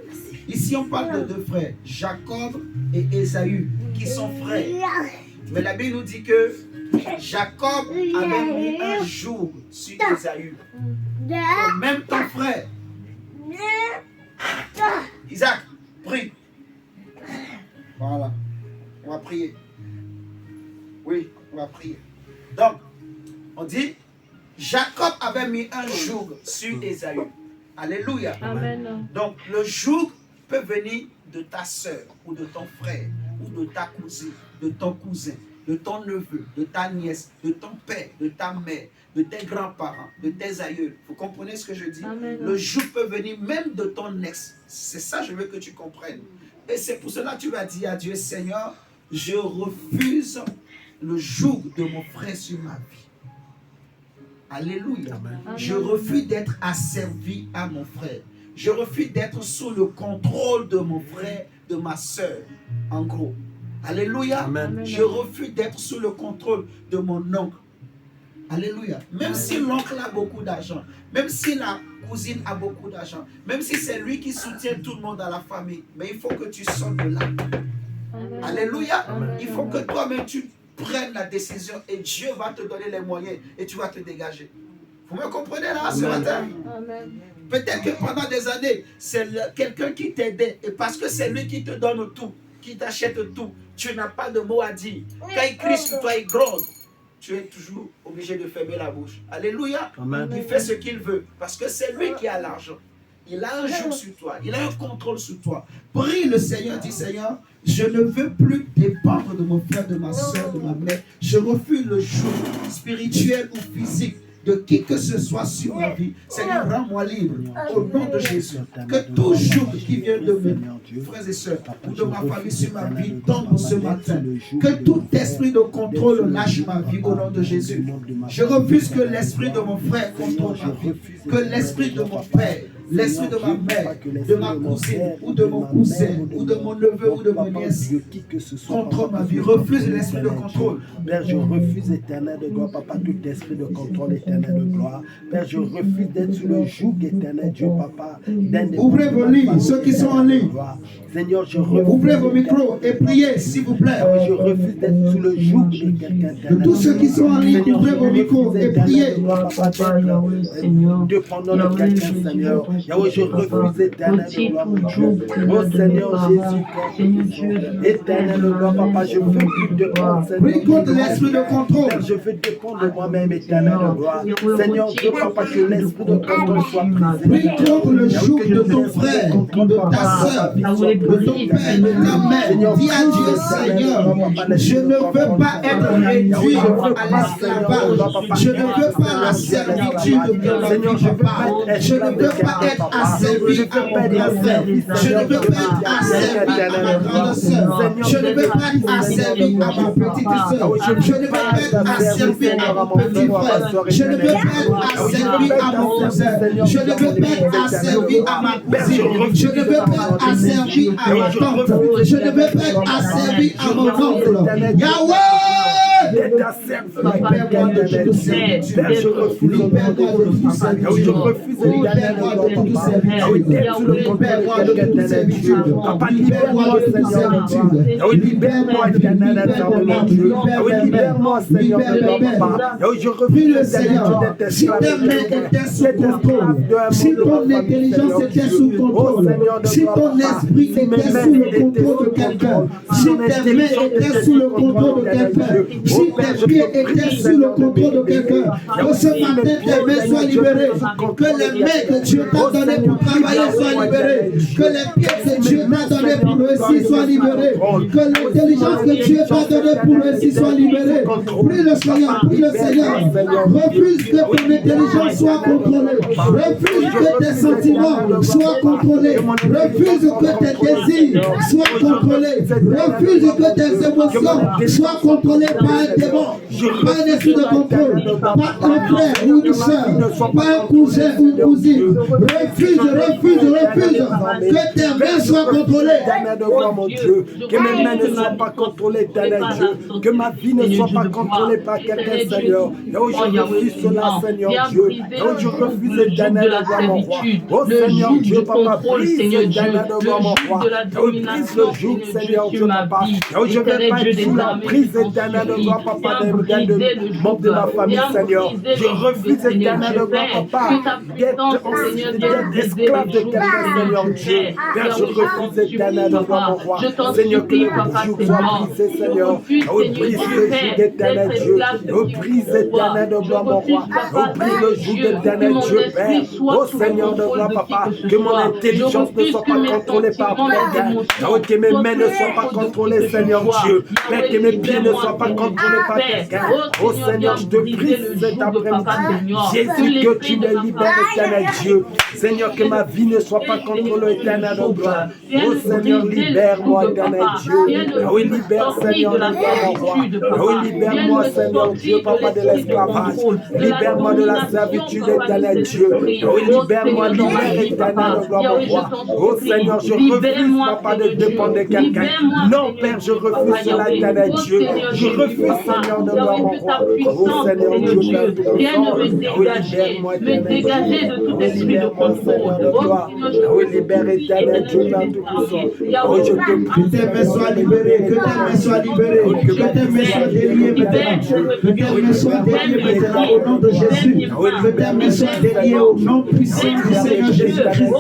S1: Ici, on parle de deux frères, Jacob et Ésaü, qui sont frères. Mais la Bible nous dit que Jacob avait mis un joug sur Ésaü. Même ton frère. Isaac, prie. Voilà. On va prier. Oui, on va prier. Donc, on dit, Jacob avait mis un joug sur Ésaü. Alléluia.
S2: Amen.
S1: Donc, le joug peut venir de ta soeur ou de ton frère ou de ta cousine, de ton cousin, de ton neveu, de ta nièce, de ton père, de ta mère, de tes grands-parents, de tes aïeux. Vous comprenez ce que je dis?
S2: Amen.
S1: Le joug peut venir même de ton ex. C'est ça que je veux que tu comprennes. Et c'est pour cela que tu vas dire à Dieu, Seigneur, je refuse le joug de mon frère sur ma vie. Alléluia.
S3: Amen.
S1: Je refuse d'être asservi à mon frère. Je refuse d'être sous le contrôle de mon frère, de ma soeur. En gros. Alléluia.
S3: Amen.
S1: Je refuse d'être sous le contrôle de mon oncle. Alléluia. Même si l'oncle a beaucoup d'argent, même si la cousine a beaucoup d'argent, même si c'est lui qui soutient tout le monde dans la famille, mais il faut que tu sortes de là.
S2: Amen.
S1: Alléluia.
S2: Amen.
S1: Il faut que toi-même tu prennes la décision et Dieu va te donner les moyens et tu vas te dégager. Vous me comprenez là ce
S3: Amen.
S1: matin?
S2: Amen.
S1: Peut-être que pendant des années, c'est quelqu'un qui t'aidait et parce que c'est lui qui te donne tout, qui t'achète tout, tu n'as pas de mots à dire. Quand il crie sur toi, il gronde. Tu es toujours obligé de fermer la bouche. Alléluia.
S3: Amen.
S1: Il fait ce qu'il veut parce que c'est lui qui a l'argent. Il a un joug sur toi. Il a un contrôle sur toi. Prie le Seigneur, dis Seigneur, je ne veux plus dépendre de mon frère, de ma soeur, de ma mère. Je refuse le joug spirituel ou physique de qui que ce soit sur ma vie. Seigneur, rends-moi libre au nom de Jésus. Que tout joug qui vient de mes frères et sœurs ou de ma famille sur ma vie tombe ce matin. Que tout esprit de contrôle lâche ma vie au nom de Jésus. Je refuse que l'esprit de mon frère contrôle ma vie. Que l'esprit de mon père, l'esprit de ma mère, de ma cousine ou de mon cousin ou de mon neveu ou de mon nièce contrôle ma vie. Refuse l'esprit de contrôle.
S5: Père, je refuse éternel de gloire, papa, tout esprit de contrôle éternel de gloire. Père, je refuse d'être sous le joug éternel, Dieu, papa.
S1: Ouvrez vos lignes, ceux qui sont en ligne.
S5: Seigneur, je refuse.
S1: Ouvrez vos micros et priez, s'il vous plaît.
S5: Je refuse d'être sous le joug de quelqu'un.
S1: De tous ceux qui sont en ligne, ouvrez vos micros et priez.
S5: Dépendant de quelqu'un, Seigneur. Yahweh, je refuse éternel de gloire, mon Dieu. Oh Seigneur Jésus, éternel de gloire, papa, je veux plus dépendre,
S1: Prie contre l'esprit de contrôle.
S5: Père, je veux dépendre de moi-même, éternel de gloire. Seigneur Dieu, papa, que l'esprit de contrôle soit brisé.
S1: Prie contre le joug de ton frère, de ta soeur, de ton père, de ta mère. Dis à Dieu, Seigneur, je ne veux pas être réduit à l'esclavage. Je ne veux pas la servitude de mon papa. Je ne veux pas être asservi à mon grand frère. Je ne veux pas être asservi à ma grande soeur. Je ne veux pas être asservi à ma petite soeur. Je ne veux pas être asservi à mon petit frère. Je ne veux pas être asservi à mon cousin. Je ne veux pas être asservi à ma cousine. Je ne veux pas être asservi à ma tante. Je ne veux pas être asservi à mon oncle. Yahweh! Libère-moi de toute servitude. Libère-moi de toute servitude. Libère-moi de toute servitude. Libère-moi de toute servitude. Libère-moi de toute servitude. Libère-moi, libère-moi, libère-moi. Je refuse le Seigneur. Si ta main était sous contrôle, si ton intelligence était sous contrôle, si ton esprit était sous le contrôle de quelqu'un, si tes mains étaient sous le contrôle de quelqu'un, si tes pieds étaient sous le contrôle de quelqu'un, que ce matin tes mains soient libérées, que les mains que Dieu t'a données pour travailler soient libérées, que les pieds que Dieu t'a donnés pour eux aussi soient libérés. Que l'intelligence que Dieu t'a donnée pour eux aussi soit libérée. Prie le Seigneur, prie le Seigneur. Refuse que ton intelligence soit contrôlée. Refuse que tes sentiments soient contrôlés. Refuse que tes désirs soient contrôlés. Refuse que tes émotions soient contrôlées par un démon, par un esprit de contrôle, par un frère ou une soeur, par un cousin ou une cousine. Refuse que tes mains soient contrôlées.
S5: Mon Dieu, que mes mains ne soient pas contrôlées, éternel Dieu, que ma vie ne soit pas contrôlée par quelqu'un, Seigneur. Et où je refuse cela, Seigneur Dieu. Et où je refuse, éternel, de voir mon roi. Oh Seigneur Dieu, papa, brise, éternel, de voir mon roi. Et où brise le joug, Seigneur Dieu, papa. Et où je ne vais pas être sous la prise, éternel, de voir, papa, de membres de ma famille, Seigneur. Je refuse, éternel, de voir, papa, d'être esclave de quelqu'un, Seigneur Dieu. Père, je refuse, éternel, de voir mon roi. Seigneur, que le joug soit brisé, Seigneur. Oh, brise le joug d'éternel Dieu. Oh, brise éternel de gloire, mon roi. Oh, brise le joug d'éternel Dieu, Père. Oh, Seigneur de gloire, papa. Que mon intelligence ne soit pas contrôlée par quelqu'un. Oh, que mes mains ne soient pas contrôlées, Seigneur Dieu. Père, que mes pieds ne soient pas contrôlés par quelqu'un. Oh, Seigneur, je te prie cet après-midi. Jésus, que tu me libères, éternel Dieu. Seigneur, que ma vie ne soit pas contrôlée, éternel de gloire. Oh, Seigneur, libère-moi, éternel Dieu. Oh, libère, Seigneur, de gloire, mon roi. Oh, libère-moi, Seigneur Dieu, papa, de l'esclavage. Libère-moi de la servitude, éternel Dieu. Oh, libère-moi, libère, éternel de gloire, mon roi. Oh, Seigneur, je refuse, papa, de dépendre de quelqu'un. Non, Père, je refuse cela, éternel Dieu. Je refuse, Seigneur, de gloire, mon roi. Oh, Seigneur Dieu,
S6: viens me dégager de tout esprit de contrôle.
S5: Oh, libère, éternel Dieu, tout-puissant. Oh, je te prie.
S1: Que tes mains soient libérées, que tes mains soient libérées, que tes mains soient déliées maintenant, que tes mains soient déliées maintenant au nom de Jésus, que tes mains soient déliées au nom puissant du Seigneur Jésus-Christ,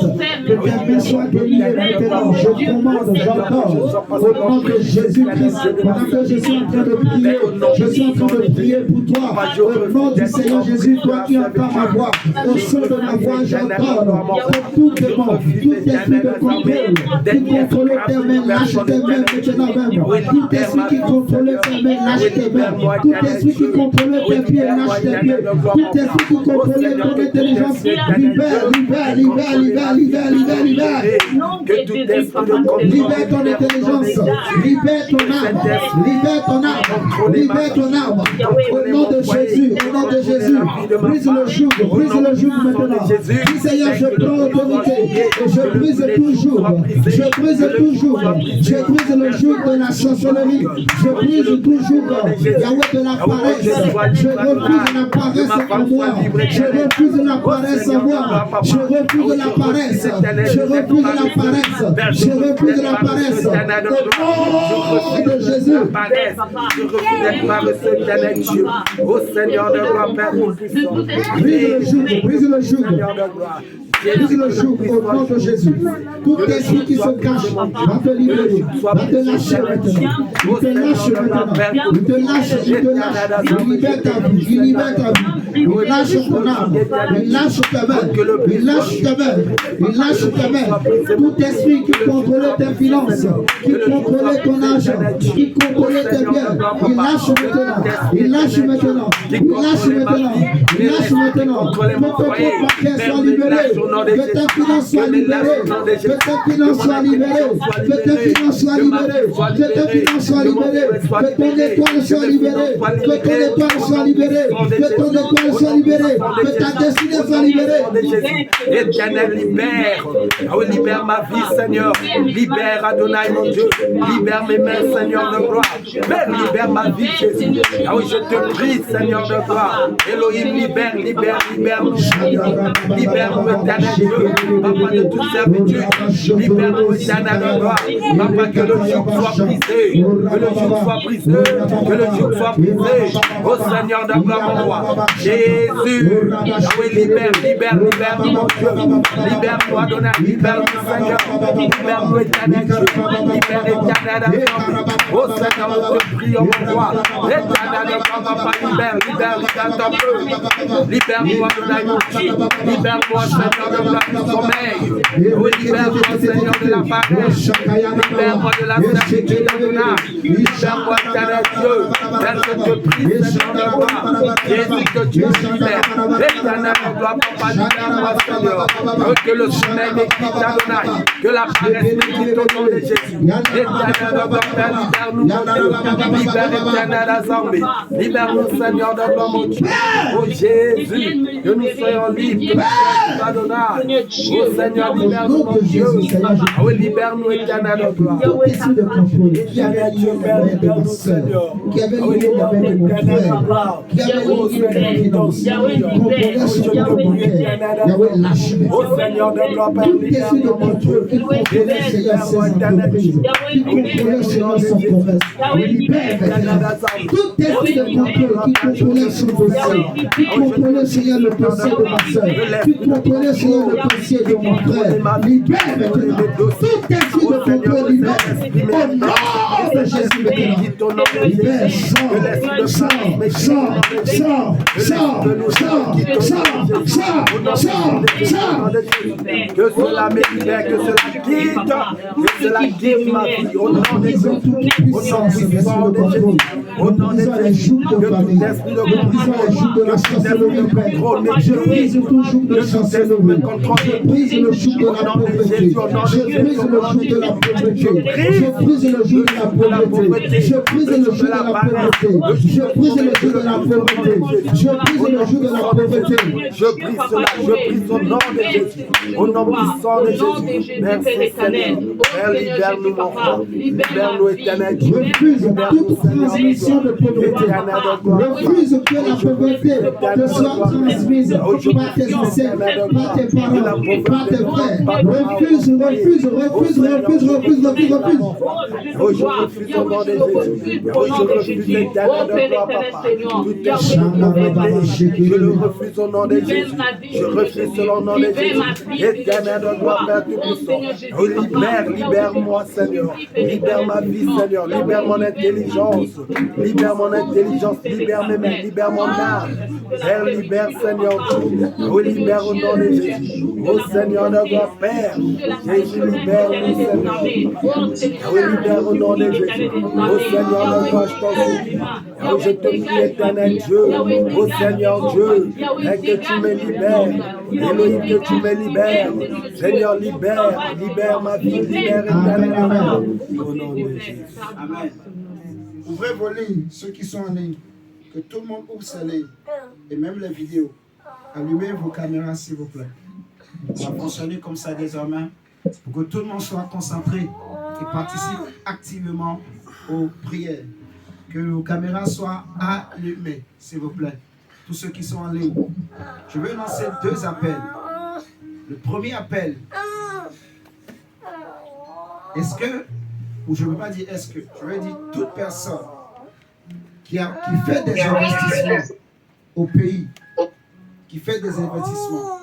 S1: que tes mains soient déliées maintenant, je commande, j'entends, au nom de Jésus-Christ, pendant que je suis en train de prier, je suis en train de prier pour toi, au nom du Seigneur Jésus, toi qui entends ma voix, au son de ma voix, j'entends, que tout démon, tout esprit de contrôle, qui contrôle tes mains, lâche tes mains maintenant même. Tout esprit qui contrôle tes mains, lâche tes mains. Tout esprit qui contrôle tes pieds, lâche tes pieds. Tout esprit qui contrôle ton intelligence, libère.
S5: Que tout esprit de contrôle,
S1: libère ton intelligence, libère ton âme, libère ton âme. Au nom de Jésus, brise le joug maintenant. Dis Seigneur, je prends l'autorité et je brise toujours le joug de la sorcellerie, je brise toujours Yahweh de la paresse, je refuse la paresse en moi, je refuse la paresse en moi, je refuse la paresse, au nom de Jésus.
S5: Je refuse d'être paresseux, éternel Dieu. Ô Seigneur de gloire, Père tout-puissant.
S1: Brise le joug,
S5: Seigneur de gloire.
S1: brise le joug au nom de Jésus. Tout esprit qui se cache va te libérer, va te lâcher maintenant. Il te lâche maintenant. Il te lâche. Il libère ta vie. Il lâche ton âme. Il lâche ta main. Tout esprit qui contrôle tes finances, qui contrôle ton argent, qui contrôle tes biens, il lâche maintenant. Que ton compte bancaire soit libéré. Que ta finance soit libérée. Que tes finances soient libérées. Que ton étoile soit libérée. Que ta destinée soit libérée.
S5: Éternel, libère. Oh, libère ma vie, Seigneur. Libère Adonai, mon Dieu. Libère mes mains, Seigneur de gloire. Père, libère ma vie, Jésus. Ah oui, je te prie, Seigneur de gloire. Elohim, libère-nous, Seigneur. Libère-nous, éternel Dieu. Papa de toute servitude. Libère-nous, éternel de gloire. Papa, que le joug soit brisé. Que le joug soit brisé. Oh Seigneur de gloire, mon roi. Jésus. Ah oui, libère-nous, mon Dieu. Libère-nous, Adonai. Libère-nous, Seigneur. Libère-nous, éternel Dieu. Libère, éternel oh Seigneur, nous te prions, mon roi. Éternel de gloire, papa, libère ton peuple. Libère-moi, Adonai, mon Dieu. Libère-moi, Seigneur de gloire du sommeil. Oh, libère-moi, Seigneur, de la paresse. Libère-moi de la certitude, Adonai. Libère-moi, éternel Dieu. Vers que te prie, Seigneur de gloire. Jésus, que tu me libères. L'éternel de gloire, papa, libère-moi, Seigneur. Que le sommeil me quitte, Adonai. Que la paresse me quitte au nom de Jésus. L'éternel de gloire, Père, libère-nous, mon Dieu. Libère l'éternel assemblée. Libère-nous, Seigneur de gloire, mon Dieu. Oh Jésus, que nous soyons libres. Que nous soyons Adonai. Oh Seigneur, libère-nous, mon Dieu. Oh, libère-nous, éternel de gloire.
S1: Tout esprit de contrôle qui avait
S5: Éternel Dieu,
S1: lié
S5: Père,
S1: avec
S5: libère-nous,
S1: ma soeur,
S5: Seigneur.
S1: qui avait
S5: Oh,
S1: lié avec mon
S5: l'éternel
S1: frère,
S5: gloire.
S1: qui avait lié avec
S5: Seigneur,
S1: mes finances, qui contrôlait sur mon bancaire, Yahweh, lâche-le.
S5: Oh Seigneur de gloire, Père,
S1: Tout esprit de
S5: libère-nous, mon
S1: contrôle
S5: Dieu.
S1: qui contrôlait Seigneur ses entreprises, qui contrôlait Seigneur son commerce, libère maintenant. Tout esprit de contrôle qui contrôlait son dossier, qui contrôlait Seigneur le dossier de ma soeur, qui contrôlait Seigneur le dossier de mon frère, libère maintenant. Tout esprit de contrôle libère. Au nom de Jésus maintenant. Libère,
S5: que cela me libère, que cela quitte ma vie, au nom de Jésus, au nom puissant de Jésus, au nom de Jésus, que tout esprit de contrôle me brise, que tout esprit me contrôle,
S1: je brise le joug de la pauvreté, je brise le joug de la pauvreté, je brise le joug de la pauvreté, je brise le joug de la pauvreté, je brise le joug de la pauvreté, je brise le joug de la pauvreté.
S5: Je brise cela, je brise au nom de Jésus, au nom puissant de Jésus. Merci Seigneur. Père, libère-nous, mon frère. Libère-nous, éternel Dieu.
S1: Refuse toute transmission de pauvreté. Refuse que la pauvreté te soit transmise par tes ancêtres, par tes parents, par tes frères. Refuse.
S5: Oh, je refuse au nom de Jésus. Oh, je refuse l'éternel de gloire, papa. Tout est je le refuse au nom de Jésus. Je refuse selon le nom de Jésus. Éternel de gloire, Père tout-puissant. Oh, libère-moi, Seigneur. Libère ma vie, Seigneur. Libère mon intelligence. Libère mon intelligence. Libère mes mains. Libère mon âme. Père, libère, Seigneur Dieu. Oh, libère au nom de Jésus. Oh, Seigneur de gloire, Père. Jésus, libère-nous, Seigneur. Oh, libère au nom de Jésus. Oh, Seigneur de gloire, je t'en supplie. Oh, je te prie, éternel Dieu. Oh, Seigneur Dieu, et que tu me libères. Elohim, que tu me libères. Seigneur, libère ma vie, libère éternellement. Au nom de Jésus.
S1: Amen. Ouvrez vos lignes, ceux qui sont en ligne. Que tout le monde ouvre ses lignes. Et même les vidéos. Allumez vos caméras, s'il vous plaît. Ça va fonctionner comme ça désormais. Pour que tout le monde soit concentré et participe activement aux prières. Que vos caméras soient allumées, s'il vous plaît. Tous ceux qui sont en ligne. Je vais lancer 2 appels. Le premier appel. Est-ce que, ou je ne veux pas dire est-ce que, je vais dire toute personne qui fait des investissements au pays, qui fait des investissements